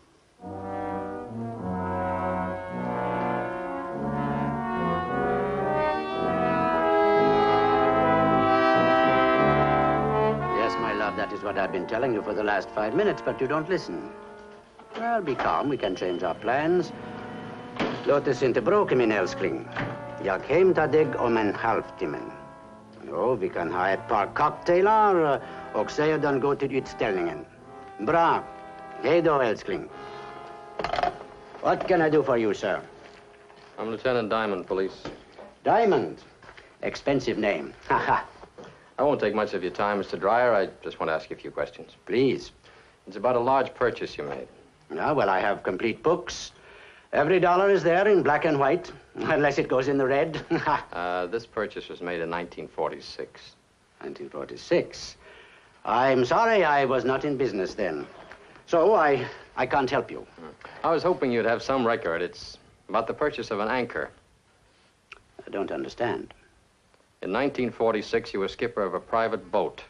Speaker 9: Yes, my love, that is what I've been telling you for the last 5 minutes, but you don't listen. Well, be calm. We can change our plans. Låt oss inte bråka, min älskling. Jag hämtar dig om en halvtimme. Jo, vi kan ha ett par cocktailar och sedan gå till utställningen. Bra. Hej då, älskling. What can I do for you, sir?
Speaker 3: I'm Lieutenant Diamond, police.
Speaker 9: Diamond? Expensive name. Haha.
Speaker 3: I won't take much of your time, Mr. Dreyer. I just want to ask you a few questions.
Speaker 9: Please.
Speaker 3: It's about a large purchase you made.
Speaker 9: Ah, well, I have complete books. Every dollar is there in black and white, unless it goes in the red.
Speaker 3: This purchase was made in 1946.
Speaker 9: 1946? I'm sorry, I was not in business then. So I can't help you.
Speaker 3: I was hoping you'd have some record. It's about the purchase of an anchor.
Speaker 9: I don't understand.
Speaker 3: In 1946, you were skipper of a private boat,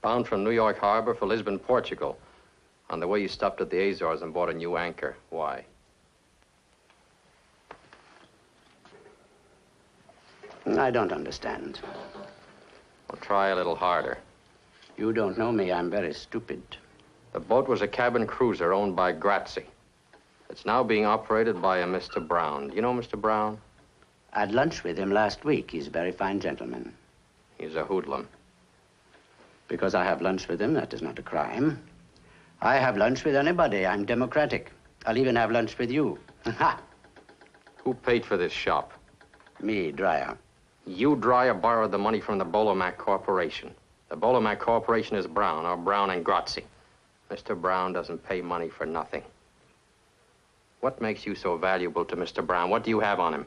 Speaker 3: bound from New York Harbor for Lisbon, Portugal. On the way, you stopped at the Azores and bought a new anchor. Why?
Speaker 9: I don't understand.
Speaker 3: Well, try a little harder.
Speaker 9: You don't know me. I'm very stupid.
Speaker 3: The boat was a cabin cruiser owned by Grazzi. It's now being operated by a Mr. Brown. Do you know Mr. Brown?
Speaker 9: I had lunch with him last week. He's a very fine gentleman.
Speaker 3: He's a hoodlum.
Speaker 9: Because I have lunch with him, that is not a crime. I have lunch with anybody. I'm democratic. I'll even have lunch with you. Ha!
Speaker 3: Who paid for this shop?
Speaker 9: Me, Dreyer.
Speaker 3: You, Dreyer, borrowed the money from the Bolomac Corporation. The Bolomac Corporation is Brown, or Brown and Grazzi. Mr. Brown doesn't pay money for nothing. What makes you so valuable to Mr. Brown? What do you have on him?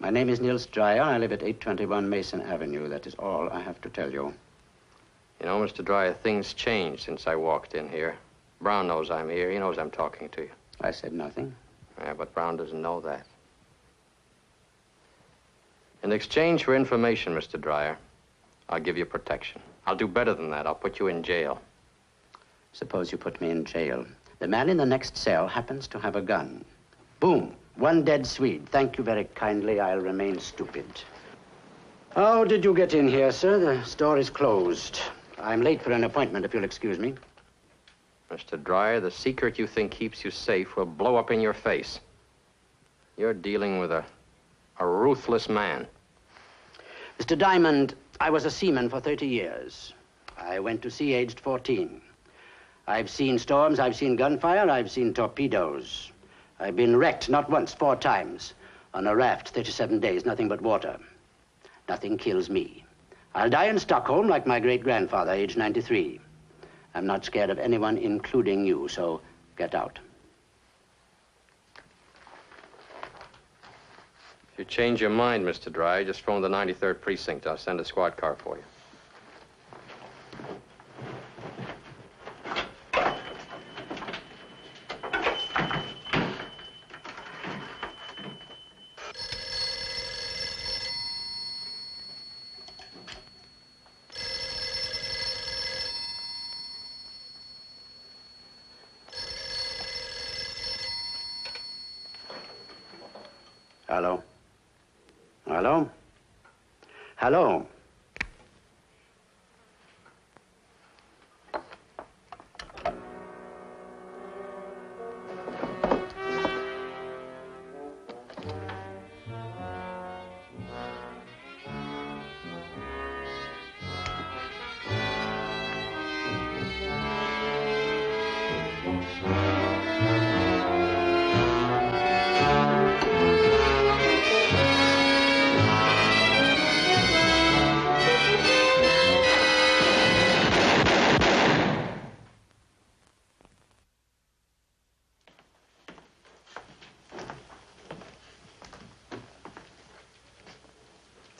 Speaker 9: My name is Niels Dreyer. I live at 821 Mason Avenue. That is all I have to tell you.
Speaker 3: You know, Mr. Dreyer, things changed since I walked in here. Brown knows I'm here. He knows I'm talking to you.
Speaker 9: I said nothing.
Speaker 3: Yeah, but Brown doesn't know that. In exchange for information, Mr. Dreyer, I'll give you protection. I'll do better than that. I'll put you in jail.
Speaker 9: Suppose you put me in jail. The man in the next cell happens to have a gun. Boom. One dead Swede. Thank you very kindly. I'll remain stupid. How did you get in here, sir? The store is closed. I'm late for an appointment, if you'll excuse me.
Speaker 3: Mr. Dreyer, the secret you think keeps you safe will blow up in your face. You're dealing with a ruthless man.
Speaker 9: Mr. Diamond, I was a seaman for 30 years. I went to sea aged 14. I've seen storms, I've seen gunfire, I've seen torpedoes. I've been wrecked not once, 4 times. On a raft, 37 days, nothing but water. Nothing kills me. I'll die in Stockholm like my great-grandfather, aged 93. I'm not scared of anyone, including you, so get out.
Speaker 3: If you change your mind, Mr. Dreyer, just phone the 93rd Precinct. I'll send a squad car for you.
Speaker 9: Hello? Hello? Hello?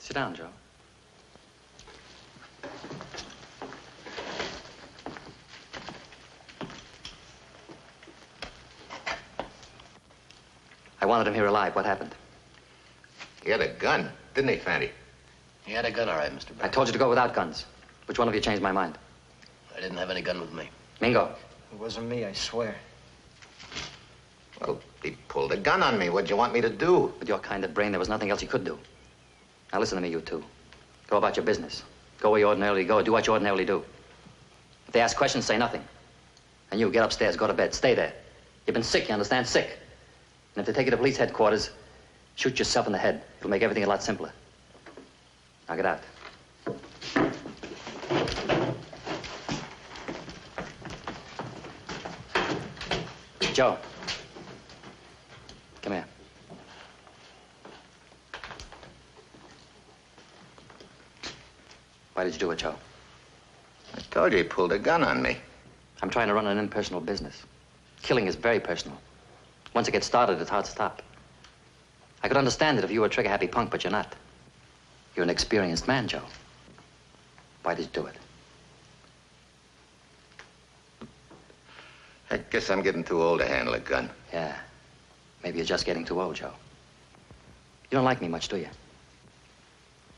Speaker 8: Sit down, Joe. I wanted him here alive. What happened?
Speaker 10: He had a gun, didn't he, Fanny?
Speaker 13: He had a gun, all right, Mr. Brown.
Speaker 8: I told you to go without guns. Which one of you changed my mind?
Speaker 13: I didn't have any gun with me.
Speaker 8: Mingo.
Speaker 2: It wasn't me, I swear.
Speaker 10: Well, he pulled a gun on me. What'd you want me to do?
Speaker 8: With your kind of brain, there was nothing else you could do. Now listen to me, you two. Go about your business. Go where you ordinarily go. Do what you ordinarily do. If they ask questions, say nothing. And you, get upstairs, go to bed. Stay there. You've been sick, you understand? Sick. And if they take you to police headquarters, shoot yourself in the head. It'll make everything a lot simpler. Now get out. Joe. Come here. Why did you do it, Joe?
Speaker 10: I told you he pulled a gun on me.
Speaker 8: I'm trying to run an impersonal business. Killing is very personal. Once it gets started, it's hard to stop. I could understand it if you were a trigger-happy punk, but you're not. You're an experienced man, Joe. Why did you do it?
Speaker 10: I guess I'm getting too old to handle a gun.
Speaker 8: Yeah. Maybe you're just getting too old, Joe. You don't like me much, do you?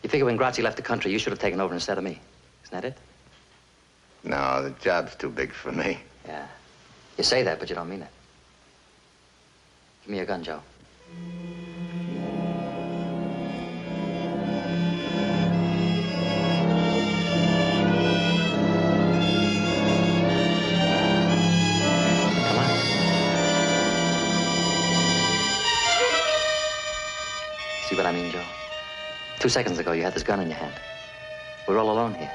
Speaker 8: You figure when Grazzi left the country, you should have taken over instead of me. Isn't that it?
Speaker 10: No, the job's too big for me.
Speaker 8: Yeah. You say that, but you don't mean it. Give me your gun, Joe. See what I mean, Joe? 2 seconds ago, you had this gun in your hand. We're all alone here.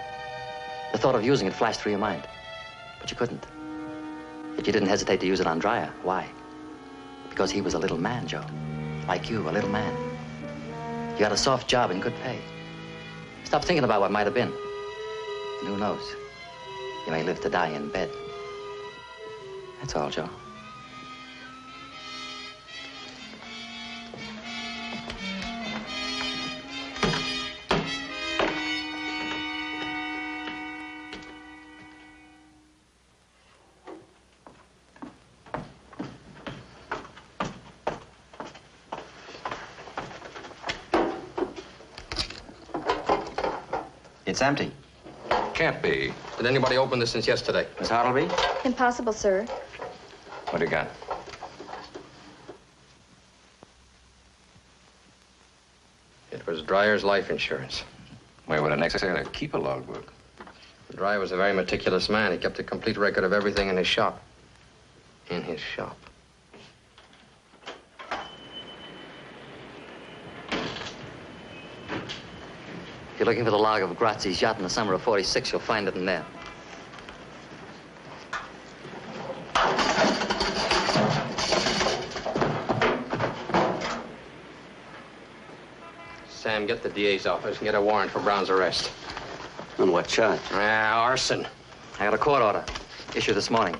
Speaker 8: The thought of using it flashed through your mind, but you couldn't. Yet you didn't hesitate to use it on Dreyer. Why? Because he was a little man, Joe. Like you, a little man. You had a soft job and good pay. Stop thinking about what might have been. And who knows? You may live to die in bed. That's all, Joe.
Speaker 3: It's empty.
Speaker 5: Can't be.
Speaker 3: Did anybody open this since yesterday? Miss Hartleby?
Speaker 19: Impossible, sir.
Speaker 3: What do you got? It was Dreyer's life insurance.
Speaker 5: Why would I necessarily keep a logbook?
Speaker 3: Dreyer was a very meticulous man. He kept a complete record of everything in his shop. In his shop.
Speaker 8: If you're looking for the log of Grazzi's yacht in the summer of '46, you'll find it in there.
Speaker 3: Sam, get the DA's office and get a warrant for Brown's arrest.
Speaker 9: On what charge?
Speaker 3: Arson.
Speaker 8: I got a court order issued this morning.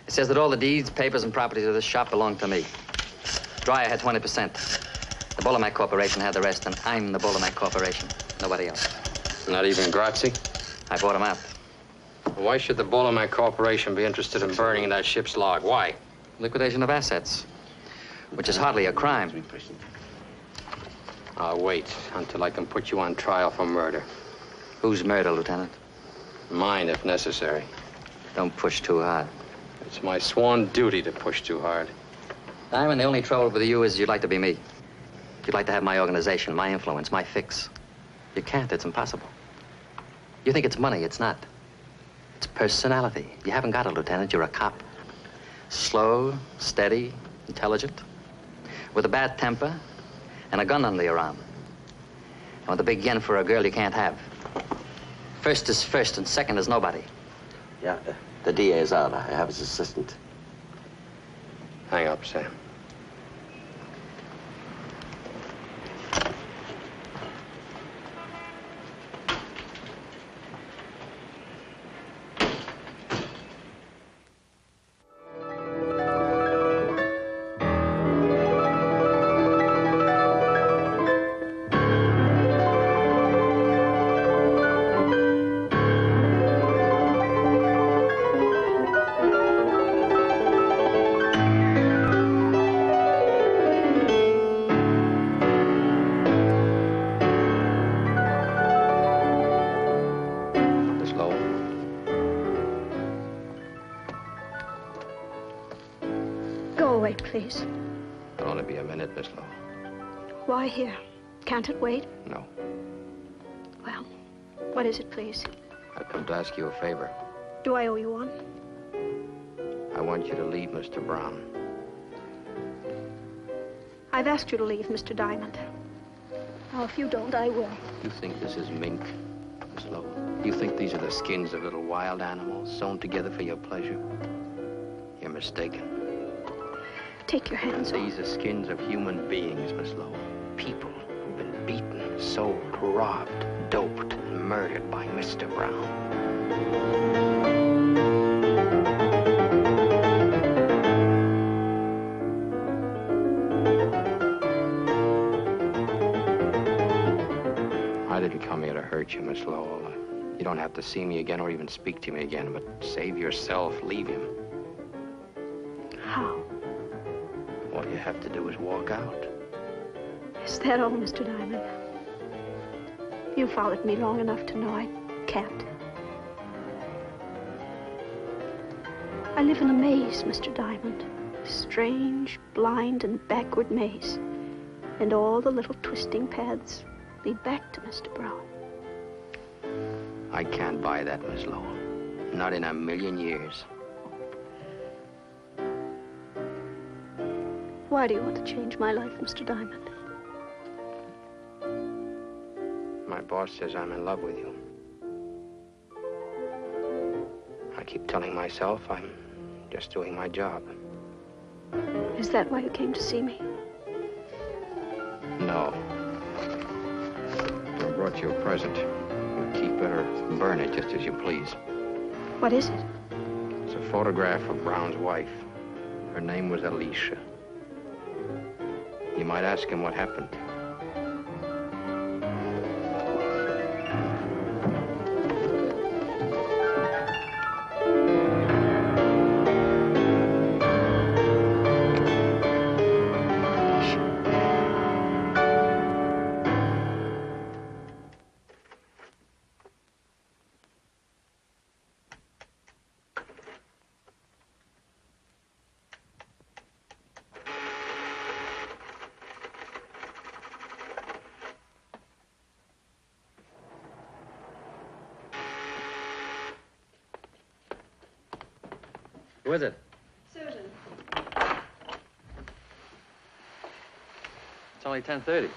Speaker 8: It says that all the deeds, papers, and properties of this shop belong to me. Dreyer had 20%. The Bolomac Corporation had the rest, and I'm the Bolomac Corporation. Nobody else.
Speaker 3: Not even Grazzi?
Speaker 8: I bought him out.
Speaker 3: Why should the Bolomac Corporation be interested in burning that ship's log? Why?
Speaker 8: Liquidation of assets, which is hardly a crime.
Speaker 3: I'll wait until I can put you on trial for murder.
Speaker 8: Whose murder, Lieutenant?
Speaker 3: Mine, if necessary.
Speaker 8: Don't push too hard.
Speaker 3: It's my sworn duty to push too hard.
Speaker 8: Diamond, the only trouble with you is you'd like to be me. You'd like to have my organization, my influence, my fix. You can't. It's impossible. You think it's money. It's not. It's personality. You haven't got it, Lieutenant. You're a cop. Slow, steady, intelligent, with a bad temper and a gun under your arm. And with a big yen for a girl you can't have. First is first and second is nobody.
Speaker 9: Yeah, the DA is out. I have his assistant.
Speaker 3: Hang up, Sam.
Speaker 1: I'll wait, please.
Speaker 3: It'll only be a minute, Miss Lowe.
Speaker 1: Why here? Can't it wait?
Speaker 3: No.
Speaker 1: Well, what is it, please?
Speaker 3: I've come to ask you a favor.
Speaker 1: Do I owe you one?
Speaker 3: I want you to leave Mr. Brown.
Speaker 1: I've asked you to leave, Mr. Diamond. Now, if you don't, I will.
Speaker 3: You think this is mink, Miss Lowe? You think these are the skins of little wild animals sewn together for your pleasure? You're mistaken.
Speaker 1: Take your hands off.
Speaker 3: These are skins of human beings, Miss Lowe. People who've been beaten, sold, robbed, doped, and murdered by Mr. Brown. I didn't come here to hurt you, Miss Lowell. You don't have to see me again or even speak to me again, but save yourself, leave him.
Speaker 1: How?
Speaker 3: All you have to do is walk out.
Speaker 1: Is that all, Mr. Diamond? You followed me long enough to know I can't. I live in a maze, Mr. Diamond. A strange, blind, and backward maze. And all the little twisting paths lead back to Mr. Brown.
Speaker 3: I can't buy that, Miss Lowell. Not in a million years.
Speaker 1: Why do you want to change my life, Mr. Diamond?
Speaker 3: My boss says I'm in love with you. I keep telling myself I'm just doing my job.
Speaker 1: Is that why you came to see me?
Speaker 3: No. I brought you a present. You keep it or burn it just as you please.
Speaker 1: What is it?
Speaker 3: It's a photograph of Brown's wife. Her name was Alicia. You might ask him what happened.
Speaker 8: Who is it?
Speaker 15: Susan.
Speaker 8: It's only 10:30.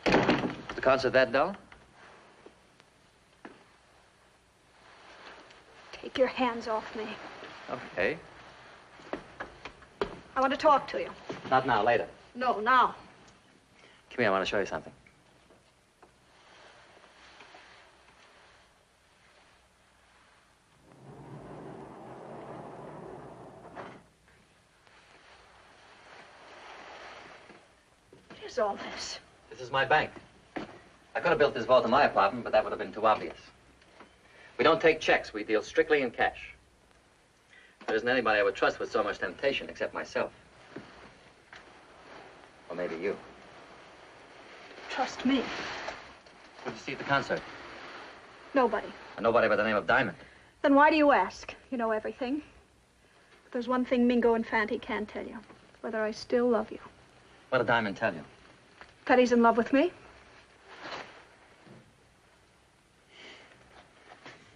Speaker 8: Is the concert that dull?
Speaker 1: Take your hands off me.
Speaker 8: Okay.
Speaker 1: I want to talk to you.
Speaker 8: Not now, later.
Speaker 1: No, now.
Speaker 8: Come here, I want to show you something.
Speaker 1: What is all this?
Speaker 8: This is my bank. I could have built this vault in my apartment, but that would have been too obvious. We don't take checks. We deal strictly in cash. There isn't anybody I would trust with so much temptation except myself. Or maybe you.
Speaker 1: Trust me.
Speaker 8: Who did you see at the concert?
Speaker 1: Nobody.
Speaker 8: Nobody by the name of Diamond.
Speaker 1: Then why do you ask? You know everything. But there's one thing Mingo and Fanty can't tell you. Whether I still love you.
Speaker 8: What did Diamond tell you?
Speaker 1: That he's in love with me.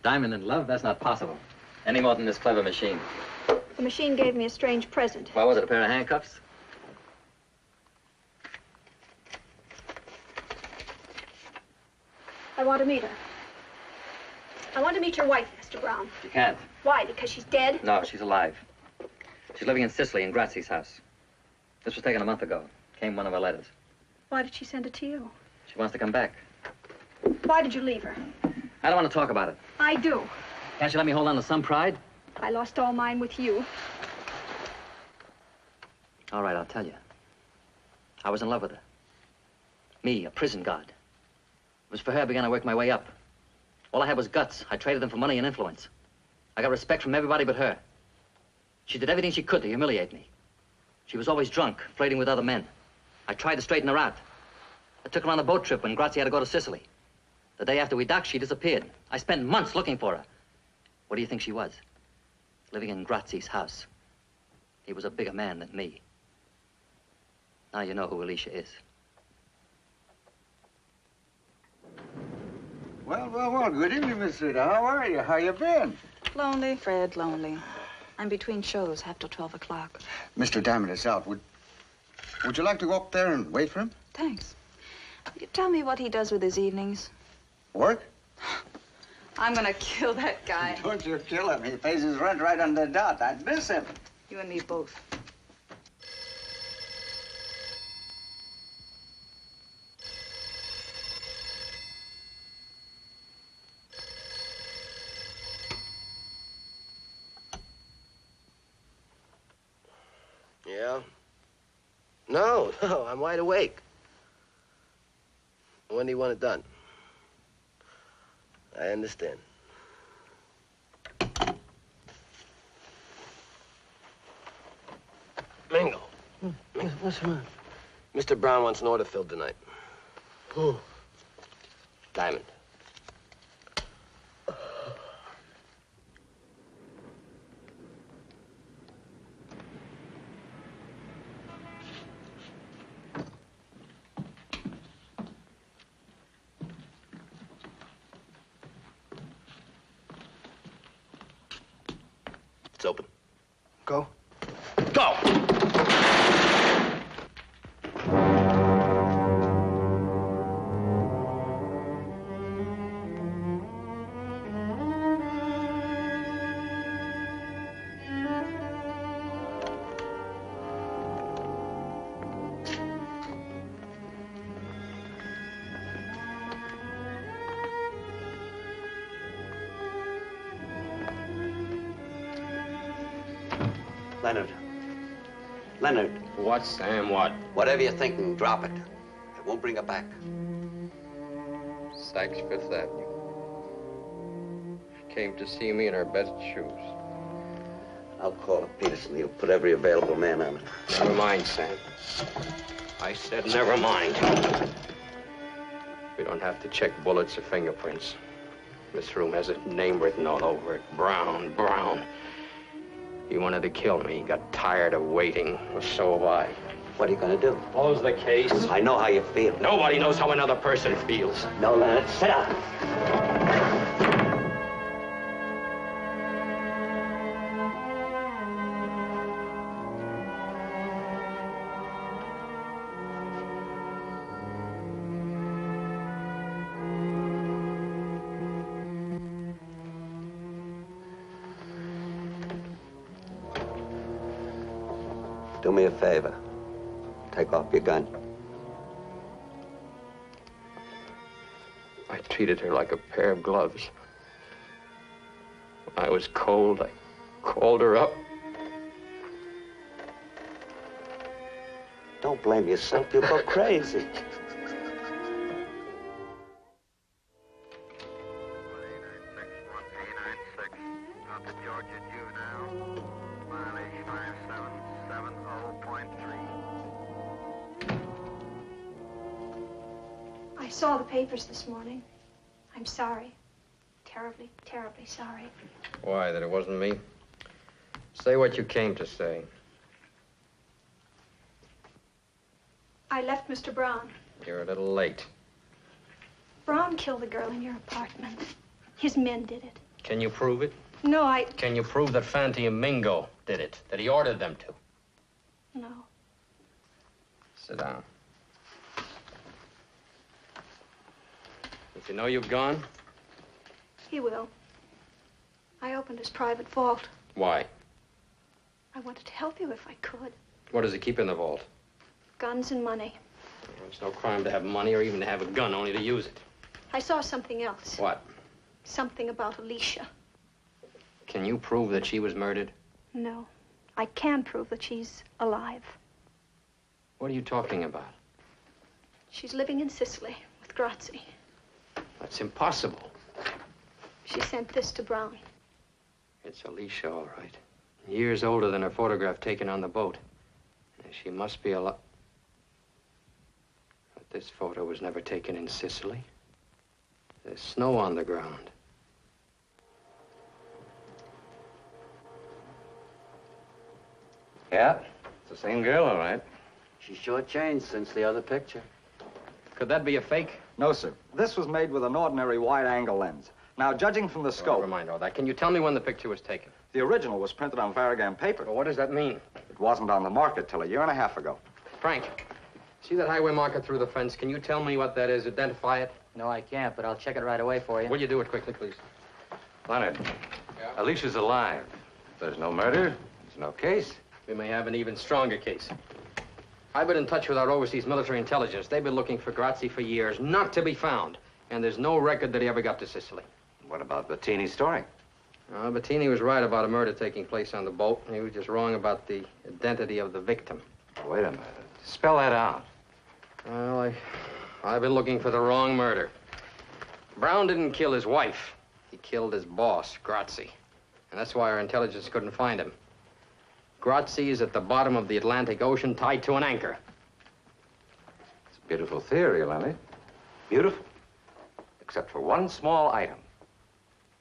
Speaker 8: Diamond in love? That's not possible. Any more than this clever machine.
Speaker 1: The machine gave me a strange present.
Speaker 8: What was it, a pair of handcuffs?
Speaker 1: I want to meet her. I want to meet your wife, Mr. Brown.
Speaker 8: You can't.
Speaker 1: Why? Because she's dead?
Speaker 8: No, she's alive. She's living in Sicily, in Grazzi's house. This was taken a month ago. Came one of her letters.
Speaker 1: Why did she send it to you?
Speaker 8: She wants to come back.
Speaker 1: Why did you leave her?
Speaker 8: I don't want to talk about it.
Speaker 1: I do.
Speaker 8: Can't you let me hold on to some pride?
Speaker 1: I lost all mine with you.
Speaker 8: All right, I'll tell you. I was in love with her. Me, a prison guard. It was for her I began to work my way up. All I had was guts. I traded them for money and influence. I got respect from everybody but her. She did everything she could to humiliate me. She was always drunk, flirting with other men. I tried to straighten her out. I took her on a boat trip when Grazzi had to go to Sicily. The day after we docked, she disappeared. I spent months looking for her. What do you think she was? Living in Grazzi's house. He was a bigger man than me. Now you know who Alicia is.
Speaker 19: Well, good evening, Miss Rita. How are you? How you been?
Speaker 15: Lonely, Fred, lonely. I'm between shows, half till 12 o'clock.
Speaker 19: Mr. Diamond is out. Would you like to go up there and wait for him?
Speaker 15: Thanks. Will you tell me what he does with his evenings?
Speaker 19: Work?
Speaker 15: I'm gonna kill that guy.
Speaker 19: Don't you kill him. He pays his rent right on the dot. I'd miss him.
Speaker 15: You and me both.
Speaker 13: Yeah? No, I'm wide awake. When do you want it done? I understand. Mingo.
Speaker 9: What's wrong?
Speaker 13: Mr. Brown wants an order filled tonight.
Speaker 9: Who?
Speaker 13: Diamond. It's open.
Speaker 17: Go.
Speaker 13: Go!
Speaker 9: Leonard. Leonard.
Speaker 3: What, Sam, what?
Speaker 9: Whatever you're thinking, drop it. I won't bring her back.
Speaker 3: Sykes, Fifth Avenue. She came to see me in her best shoes.
Speaker 9: I'll call up Peterson. He'll put every available man on it.
Speaker 3: Never mind, Sam. I said never mind. We don't have to check bullets or fingerprints. This room has a name written all over it. Brown, Brown. He wanted to kill me. He got tired of waiting. Well, so have I.
Speaker 9: What are you going to do?
Speaker 3: Close the case.
Speaker 9: I know how you feel.
Speaker 3: Nobody knows how another person feels.
Speaker 9: No, Leonard, sit down. Do me a favor. Take off your gun.
Speaker 3: I treated her like a pair of gloves. When I was cold, I called her up.
Speaker 9: Don't blame yourself. You'll go crazy.
Speaker 1: I saw the papers this morning. I'm sorry. Terribly, terribly sorry.
Speaker 3: Why, that it wasn't me? Say what you came to say.
Speaker 1: I left Mr. Brown.
Speaker 3: You're a little late.
Speaker 1: Brown killed the girl in your apartment. His men did it.
Speaker 3: Can you prove it?
Speaker 1: No,
Speaker 3: Can you prove that Fanti and Mingo did it? That he ordered them to?
Speaker 1: No.
Speaker 3: Sit down. Does he know you've gone?
Speaker 1: He will. I opened his private vault.
Speaker 3: Why?
Speaker 1: I wanted to help you if I could.
Speaker 3: What does he keep in the vault?
Speaker 1: Guns and money.
Speaker 3: It's no crime to have money or even to have a gun, only to use it.
Speaker 1: I saw something else.
Speaker 3: What?
Speaker 1: Something about Alicia.
Speaker 3: Can you prove that she was murdered?
Speaker 1: No. I can prove that she's alive.
Speaker 3: What are you talking about?
Speaker 1: She's living in Sicily with Grazzi.
Speaker 3: That's impossible.
Speaker 1: She sent this to Brown.
Speaker 3: It's Alicia, all right. Years older than her photograph taken on the boat. And she must be alive. But this photo was never taken in Sicily. There's snow on the ground.
Speaker 5: Yeah, it's the same girl, all right.
Speaker 9: She's short-changed since the other picture.
Speaker 3: Could that be a fake?
Speaker 20: No, sir. This was made with an ordinary wide-angle lens. Now, judging from the scope...
Speaker 3: Never mind all that. Can you tell me when the picture was taken?
Speaker 20: The original was printed on Variegain paper.
Speaker 3: Well, what does that mean?
Speaker 20: It wasn't on the market till a year and a half ago.
Speaker 3: Frank, see that highway marker through the fence? Can you tell me what that is? Identify it?
Speaker 8: No, I can't, but I'll check it right away for you.
Speaker 3: Will you do it quickly, please?
Speaker 5: Leonard, Alicia's alive. There's no murder. There's no case.
Speaker 3: We may have an even stronger case. I've been in touch with our overseas military intelligence. They've been looking for Grazzi for years, not to be found. And there's no record that he ever got to Sicily.
Speaker 5: What about Bettini's story?
Speaker 3: Bettini was right about a murder taking place on the boat. He was just wrong about the identity of the victim.
Speaker 5: Wait a minute. Spell that out.
Speaker 3: Well, I've been looking for the wrong murder. Brown didn't kill his wife. He killed his boss, Grazzi. And that's why our intelligence couldn't find him. Grazzi is at the bottom of the Atlantic Ocean, tied to an anchor.
Speaker 5: It's a beautiful theory, Leonard. Beautiful. Except for one small item.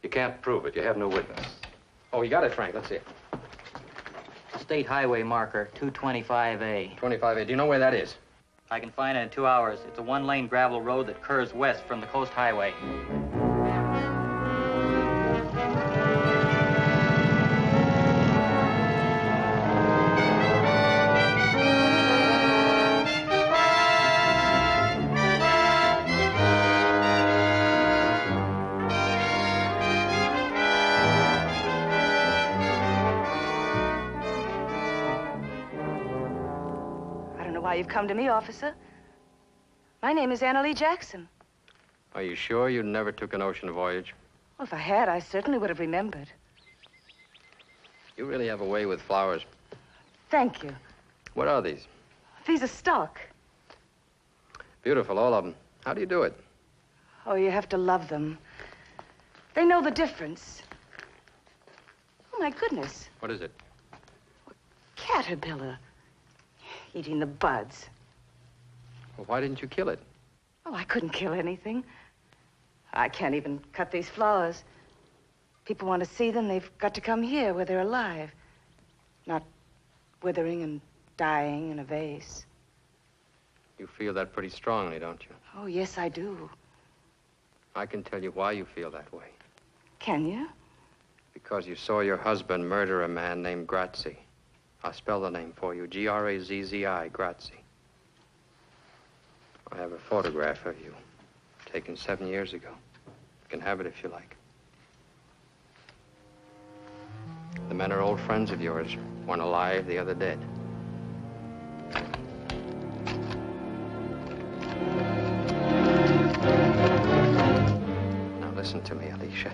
Speaker 5: You can't prove it. You have no witness.
Speaker 3: Oh, you got it, Frank. Let's see it.
Speaker 8: State highway marker, 225A.
Speaker 3: 25A. Do you know where that is?
Speaker 8: I can find it in 2 hours. It's a one-lane gravel road that curves west from the coast highway.
Speaker 21: You've come to me, officer. My name is Anna Lee Jackson.
Speaker 3: Are you sure you never took an ocean voyage?
Speaker 21: Well, if I had, I certainly would have remembered.
Speaker 3: You really have a way with flowers.
Speaker 21: Thank you.
Speaker 3: What are these?
Speaker 21: These are stock.
Speaker 3: Beautiful, all of them. How do you do it?
Speaker 21: Oh, you have to love them. They know the difference. Oh, my goodness.
Speaker 3: What is it?
Speaker 21: Caterpillar. Eating the buds.
Speaker 3: Well, why didn't you kill it?
Speaker 21: Oh, I couldn't kill anything. I can't even cut these flowers. People want to see them, they've got to come here where they're alive. Not withering and dying in a vase.
Speaker 3: You feel that pretty strongly, don't you?
Speaker 21: Oh, yes, I do.
Speaker 3: I can tell you why you feel that way.
Speaker 21: Can you?
Speaker 3: Because you saw your husband murder a man named Grazzi. I'll spell the name for you. Grazzi, Grazzi. I have a photograph of you, taken 7 years ago. You can have it if you like. The men are old friends of yours. One alive, the other dead. Now listen to me, Alicia.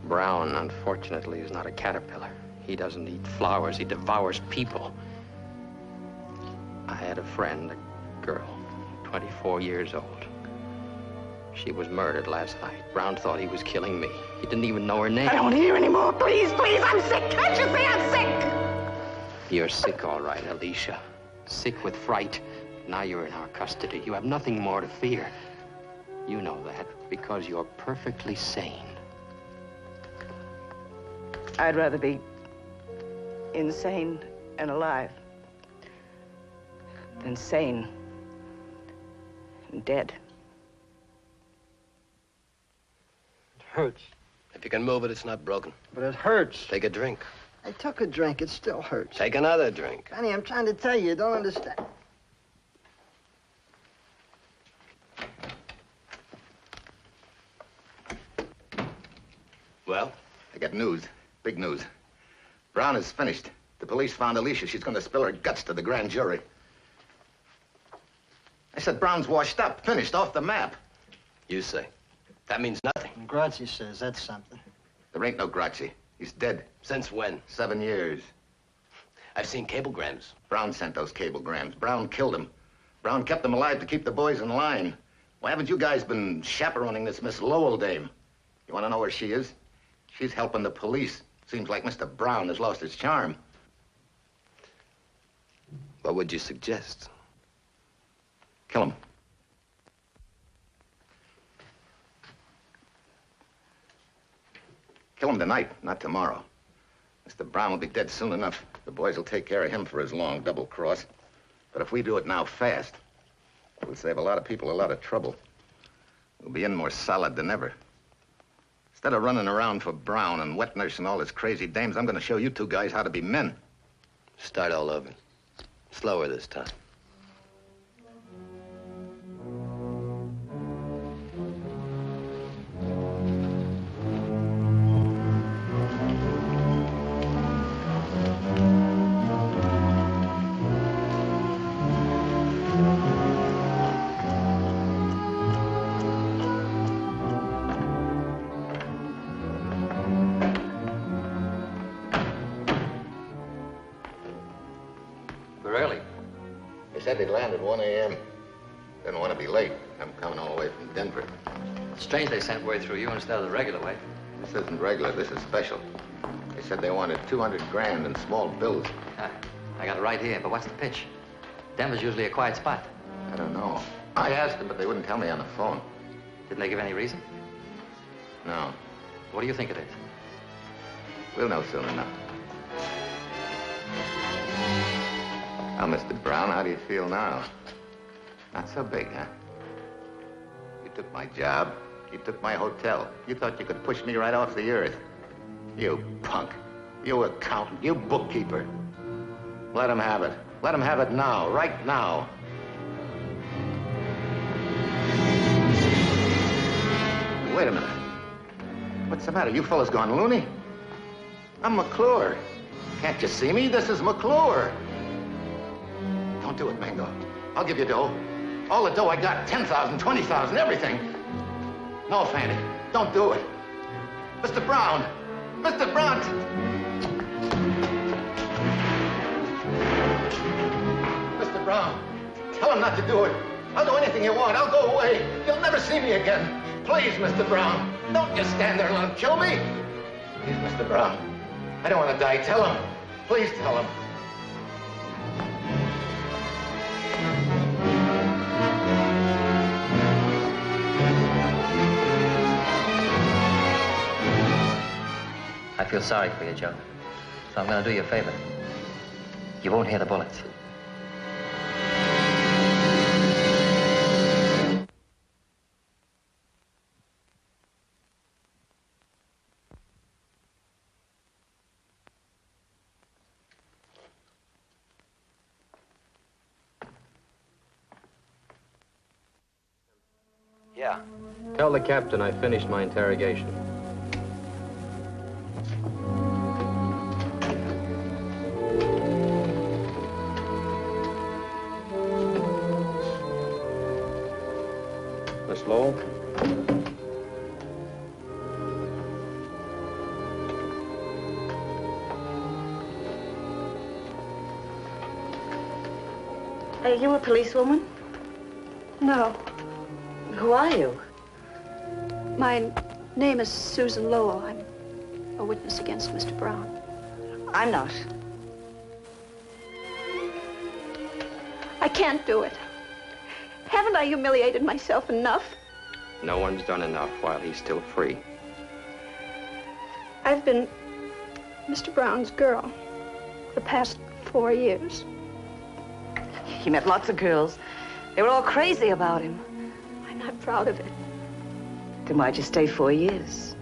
Speaker 3: Brown, unfortunately, is not a caterpillar. He doesn't eat flowers, he devours people. I had a friend, a girl, 24 years old. She was murdered last night. Brown thought he was killing me. He didn't even know her name.
Speaker 21: I don't hear anymore. Please, please, I'm sick. Can't you see I'm sick?
Speaker 3: You're sick, all right, Alicia. Sick with fright. Now you're in our custody. You have nothing more to fear. You know that because you're perfectly sane.
Speaker 21: I'd rather be insane and alive than sane and dead.
Speaker 13: It hurts. If you can move it, it's not broken.
Speaker 2: But it hurts.
Speaker 13: Take a drink.
Speaker 2: I took a drink. It still hurts.
Speaker 13: Take another drink.
Speaker 2: Honey, I'm trying to tell you. You don't understand.
Speaker 13: Well?
Speaker 10: I got news. Big news. Brown is finished. The police found Alicia. She's going to spill her guts to the grand jury. I said Brown's washed up, finished, off the map.
Speaker 13: You say. That means nothing.
Speaker 2: Grazzi says that's something.
Speaker 10: There ain't no Grazzi. He's dead.
Speaker 13: Since when?
Speaker 10: 7 years.
Speaker 13: I've seen cablegrams.
Speaker 10: Brown sent those cablegrams. Brown killed him. Brown kept them alive to keep the boys in line. Why haven't you guys been chaperoning this Miss Lowell dame? You want to know where she is? She's helping the police. Seems like Mr. Brown has lost his charm.
Speaker 13: What would you suggest?
Speaker 10: Kill him. Kill him tonight, not tomorrow. Mr. Brown will be dead soon enough. The boys will take care of him for his long double cross. But if we do it now fast, we'll save a lot of people a lot of trouble. We'll be in more solid than ever. Instead of running around for Brown and wet nurse and all his crazy dames, I'm going to show you two guys how to be men.
Speaker 13: Start all over. Slower this time.
Speaker 10: Said they'd land at 1 a.m. Didn't want to be late. I'm coming all the way from Denver.
Speaker 8: Strange they sent word through you instead of the regular way.
Speaker 10: This isn't regular. This is special. They said they wanted 200 grand in small bills.
Speaker 8: I got it right here, but what's the pitch? Denver's usually a quiet spot.
Speaker 10: I don't know. I asked them, but they wouldn't tell me on the phone.
Speaker 8: Didn't they give any reason?
Speaker 10: No.
Speaker 8: What do you think it is?
Speaker 10: We'll know soon enough. Now, Mr. Brown, how do you feel now? Not so big, huh? You took my job. You took my hotel. You thought you could push me right off the earth. You punk. You accountant. You bookkeeper. Let him have it. Let him have it now. Right now. Wait a minute. What's the matter? You fellas gone loony? I'm McClure. Can't you see me? This is McClure. Don't do it, Mango. I'll give you dough. All the dough I got, 10,000, 20,000, everything. No, Fanny, don't do it. Mr. Brown! Mr. Brown! Mr. Brown, tell him not to do it. I'll do anything you want. I'll go away. You'll never see me again. Please, Mr. Brown, don't just stand there and let him kill me. Please, Mr. Brown, I don't want to die. Tell him. Please tell him.
Speaker 8: I feel sorry for you, Joe. So I'm going to do you a favor. You won't hear the bullets.
Speaker 3: Yeah. Tell the captain I finished my interrogation. Miss Lowell?
Speaker 21: Are you a policewoman?
Speaker 1: No.
Speaker 21: Who are you?
Speaker 1: My name is Susan Lowell. I'm a witness against Mr. Brown.
Speaker 21: I'm not.
Speaker 1: I can't do it. Haven't I humiliated myself enough?
Speaker 3: No one's done enough while he's still free.
Speaker 1: I've been Mr. Brown's girl the past 4 years.
Speaker 21: He met lots of girls. They were all crazy about him.
Speaker 1: I'm not proud of it.
Speaker 21: Then why'd you stay 4 years?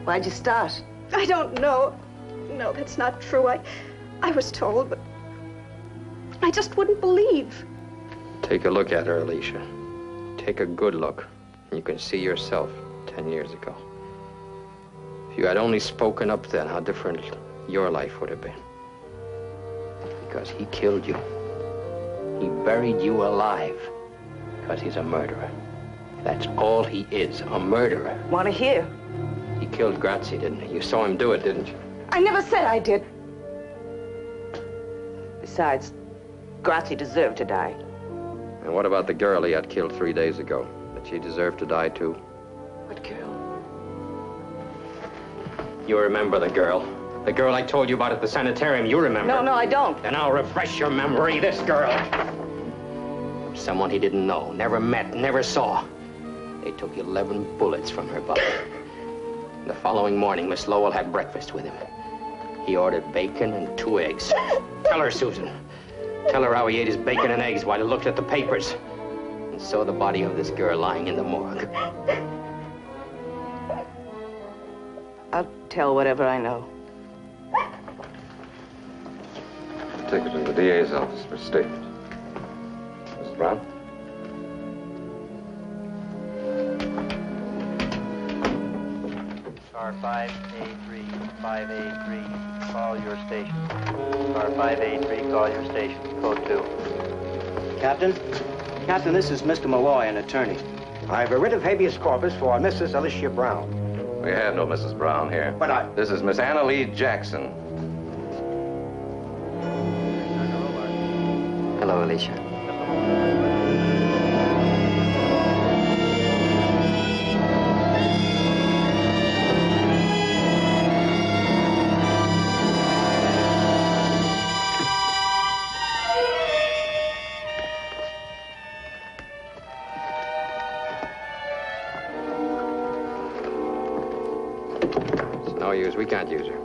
Speaker 21: Why'd you start?
Speaker 1: I don't know. No, that's not true. I was told, but I just wouldn't believe.
Speaker 3: Take a look at her, Alicia. Take a good look, and you can see yourself 10 years ago. If you had only spoken up then, how different your life would have been. Because he killed you. He buried you alive. Because he's a murderer. That's all he is, a murderer.
Speaker 21: Want to hear?
Speaker 3: He killed Grazzi, didn't he? You saw him do it, didn't you?
Speaker 21: I never said I did. Besides, Grazzi deserved to die.
Speaker 3: And what about the girl he had killed 3 days ago? Did she deserve to die, too?
Speaker 21: What girl?
Speaker 3: You remember the girl. The girl I told you about at the sanitarium, you remember.
Speaker 21: No, I don't.
Speaker 3: Then I'll refresh your memory. This girl. Someone he didn't know, never met, never saw. They took 11 bullets from her body. The following morning, Miss Lowell had breakfast with him.
Speaker 14: He ordered bacon and 2 eggs. Tell her, Susan. Tell her how he ate his bacon and eggs while he looked at the papers and saw the body of this girl lying in the morgue.
Speaker 21: I'll tell whatever I know.
Speaker 5: Take her to the DA's office for a statement. Mrs. Brown?
Speaker 4: Car 583, 583, call your station. Car 583, call your station. Code 2.
Speaker 9: Captain? Captain, this is Mr. Malloy, an attorney. I have a writ of habeas corpus for Mrs. Alicia Brown.
Speaker 5: We have no Mrs. Brown here.
Speaker 9: But
Speaker 5: This is Miss Anna Lee Jackson.
Speaker 8: Hello, Alicia.
Speaker 3: It's no use. We can't use her.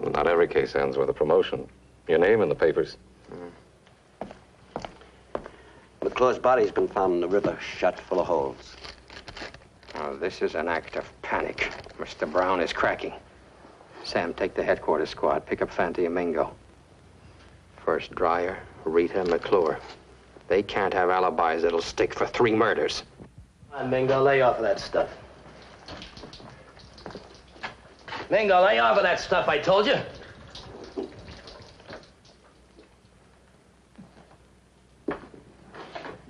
Speaker 5: Well, not every case ends with a promotion. Your name in the papers.
Speaker 9: McClure's body's been found in the river, shot full of holes.
Speaker 3: Oh, this is an act of panic. Mr. Brown is cracking. Sam, take the headquarters squad. Pick up Fanti and Mingo. First, Dreyer, Rita, McClure. They can't have alibis that'll stick for 3 murders.
Speaker 13: Come on, Mingo, lay off of that stuff. Mingo, lay off of that stuff, I told you.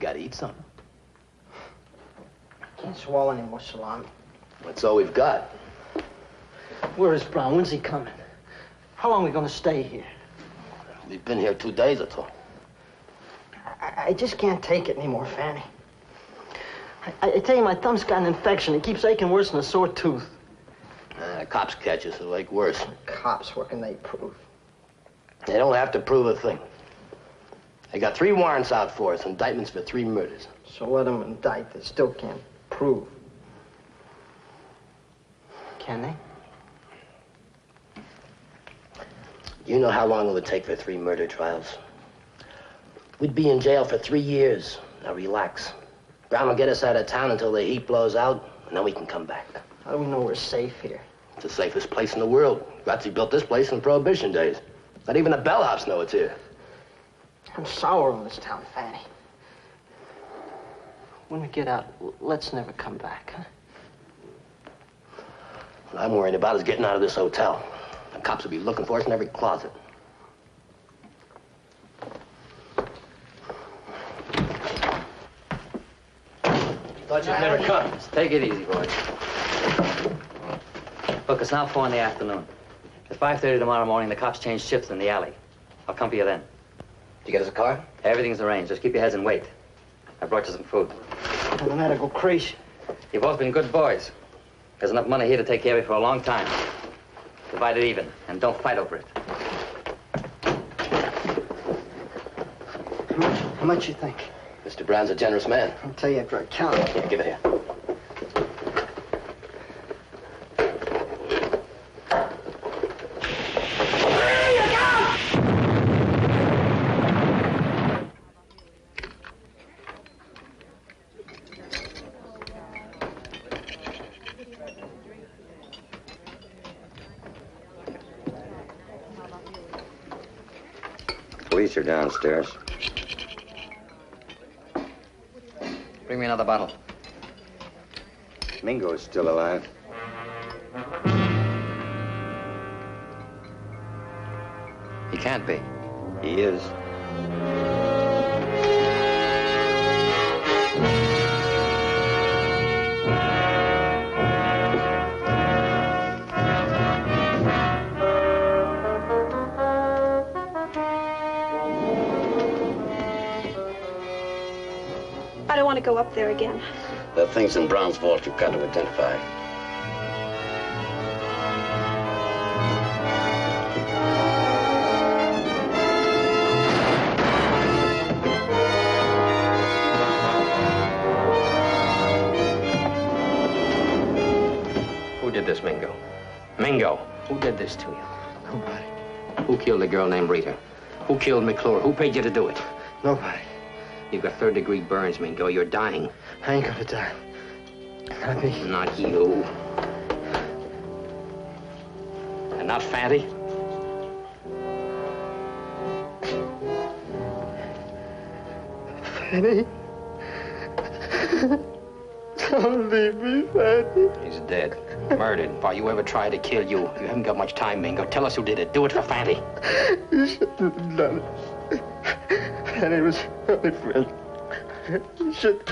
Speaker 13: Gotta eat something.
Speaker 2: I can't swallow any more salami.
Speaker 13: That's all we've got.
Speaker 2: Where is Brown? When's he coming? How long are we going to stay here?
Speaker 13: We've been here 2 days or so.
Speaker 2: I just can't take it anymore, Fanny. I tell you, my thumb's got an infection. It keeps aching worse than a sore tooth.
Speaker 13: Cops catch us, it'll ache worse.
Speaker 2: Cops, what can they prove?
Speaker 13: They don't have to prove a thing. They got 3 warrants out for us, indictments for 3 murders.
Speaker 2: So let them indict. They still can't prove. Can they?
Speaker 13: You know how long it would take for 3 murder trials? We'd be in jail for 3 years. Now relax. Brown will get us out of town until the heat blows out, and then we can come back.
Speaker 2: How do we know we're safe here?
Speaker 13: It's the safest place in the world. Grazi built this place in Prohibition days. Not even the bellhops know it's here.
Speaker 2: I'm sour on this town, Fanny. When we get out, let's never come back, huh?
Speaker 13: What I'm worried about is getting out of this hotel. The cops will be looking for us in every closet. Thought you'd never come.
Speaker 8: Just take it easy, boys. Look, it's now 4 in the afternoon. At 5:30 tomorrow morning, the cops change shifts in the alley. I'll come for you then.
Speaker 13: Did you get us a car?
Speaker 8: Everything's arranged. Just keep your heads and wait. I brought you some food.
Speaker 2: I'm gonna have to go crazy.
Speaker 8: You've both been good boys. There's enough money here to take care of you for a long time. Divide it even, and don't fight over it.
Speaker 2: How much you think?
Speaker 13: Mr. Brown's a generous man.
Speaker 2: I'll tell you after I count.
Speaker 13: Here, give it here.
Speaker 5: Police are downstairs.
Speaker 8: Bring me another bottle.
Speaker 5: Mingo is still alive.
Speaker 8: He can't be.
Speaker 5: He is.
Speaker 1: I don't want to go up there again.
Speaker 9: There are things in Brown's vault you've got to identify.
Speaker 3: Who did this, Mingo? Mingo, who did this to you?
Speaker 2: Nobody.
Speaker 14: Who killed a girl named Rita? Who killed McClure? Who paid you to do it?
Speaker 2: Nobody.
Speaker 14: You've got third-degree burns, Mingo. You're dying.
Speaker 2: I ain't gonna die. Not me.
Speaker 14: Not you. And not Fatty?
Speaker 2: Fanny. Don't leave me, Fanny.
Speaker 14: He's dead. Murdered. Why, you ever tried to kill you? You haven't got much time, Mingo. Tell us who did it. Do it for Fanny.
Speaker 2: You shouldn't have done it. Fanny was my only friend. You should.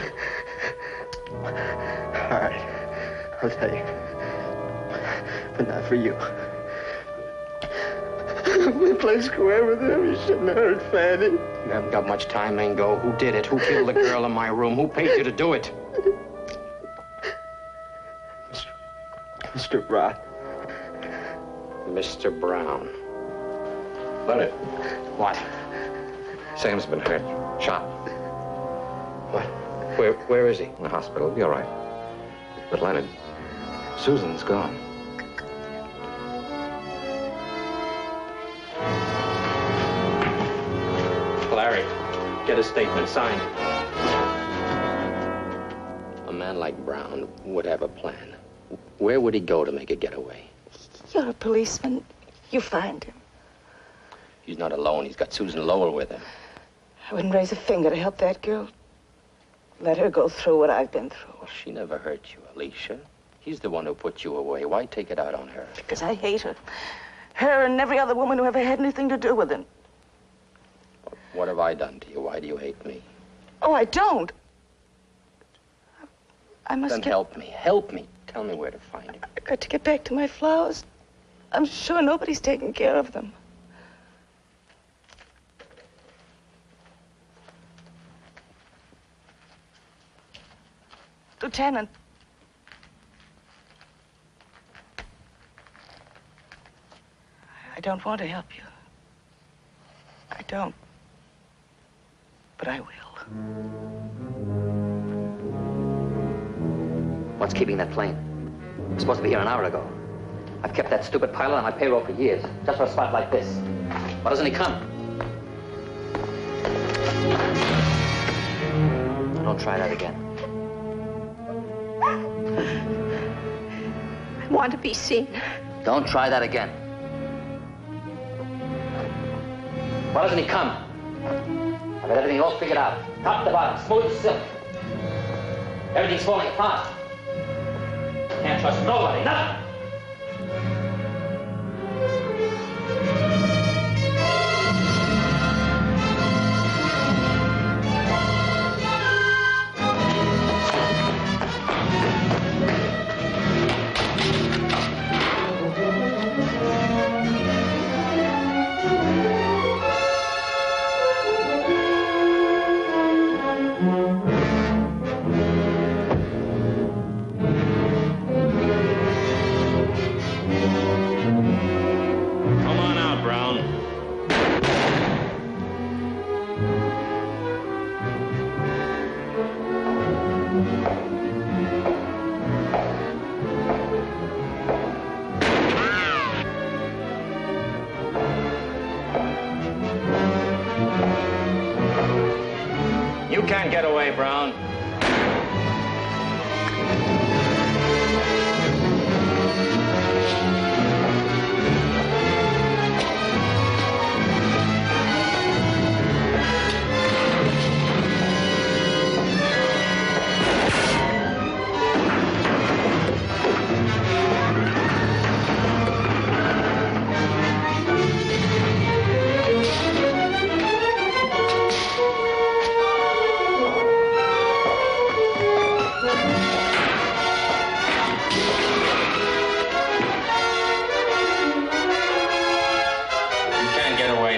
Speaker 2: All right. I'll tell you. But not for you. We played square with him. You shouldn't have hurt Fanny.
Speaker 14: You haven't got much time, Mingo. Who did it? Who killed the girl in my room? Who paid you to do it?
Speaker 2: Mr. Brown.
Speaker 14: Mr. Brown.
Speaker 5: Leonard.
Speaker 14: What?
Speaker 5: Sam's been hurt. Shot.
Speaker 14: What? Where is he?
Speaker 5: In the hospital. He'll be all right. But Leonard, Susan's gone.
Speaker 14: Larry, get a statement signed. A man like Brown would have a plan. Where would he go to make a getaway?
Speaker 21: You're a policeman. You find him.
Speaker 14: He's not alone. He's got Susan Lowell with him.
Speaker 21: I wouldn't raise a finger to help that girl. Let her go through what I've been through.
Speaker 14: Well, she never hurt you, Alicia. He's the one who put you away. Why take it out on her?
Speaker 21: Because I hate her. Her and every other woman who ever had anything to do with him.
Speaker 14: What have I done to you? Why do you hate me?
Speaker 21: Oh, I don't. I must
Speaker 14: Then help me. Help me. Tell me where to find him.
Speaker 21: I've got to get back to my flowers. I'm sure nobody's taking care of them. Lieutenant. I don't want to help you. I don't. But I will.
Speaker 8: What's keeping that plane? It was supposed to be here an hour ago. I've kept that stupid pilot on my payroll for years, just for a spot like this. Why doesn't he come? Don't try that again.
Speaker 1: I want to be seen.
Speaker 8: Don't try that again. Why doesn't he come? I've got everything all figured out. Top to bottom, smooth as silk. Everything's falling apart. Can't trust nobody, nothing.
Speaker 14: You can't get away, Brown.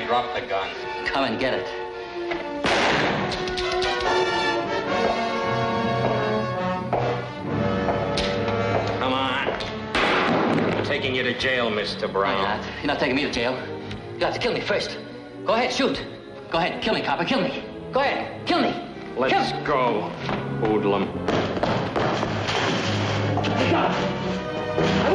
Speaker 14: Drop the gun.
Speaker 8: Come and get it.
Speaker 14: Come on. I'm taking you to jail, Mr. Brown.
Speaker 8: You're not taking me to jail. You have to kill me first. Go ahead, shoot. Go ahead, kill me, copper, kill me. Go ahead, kill me.
Speaker 14: Let's go, hoodlum.
Speaker 8: I got it.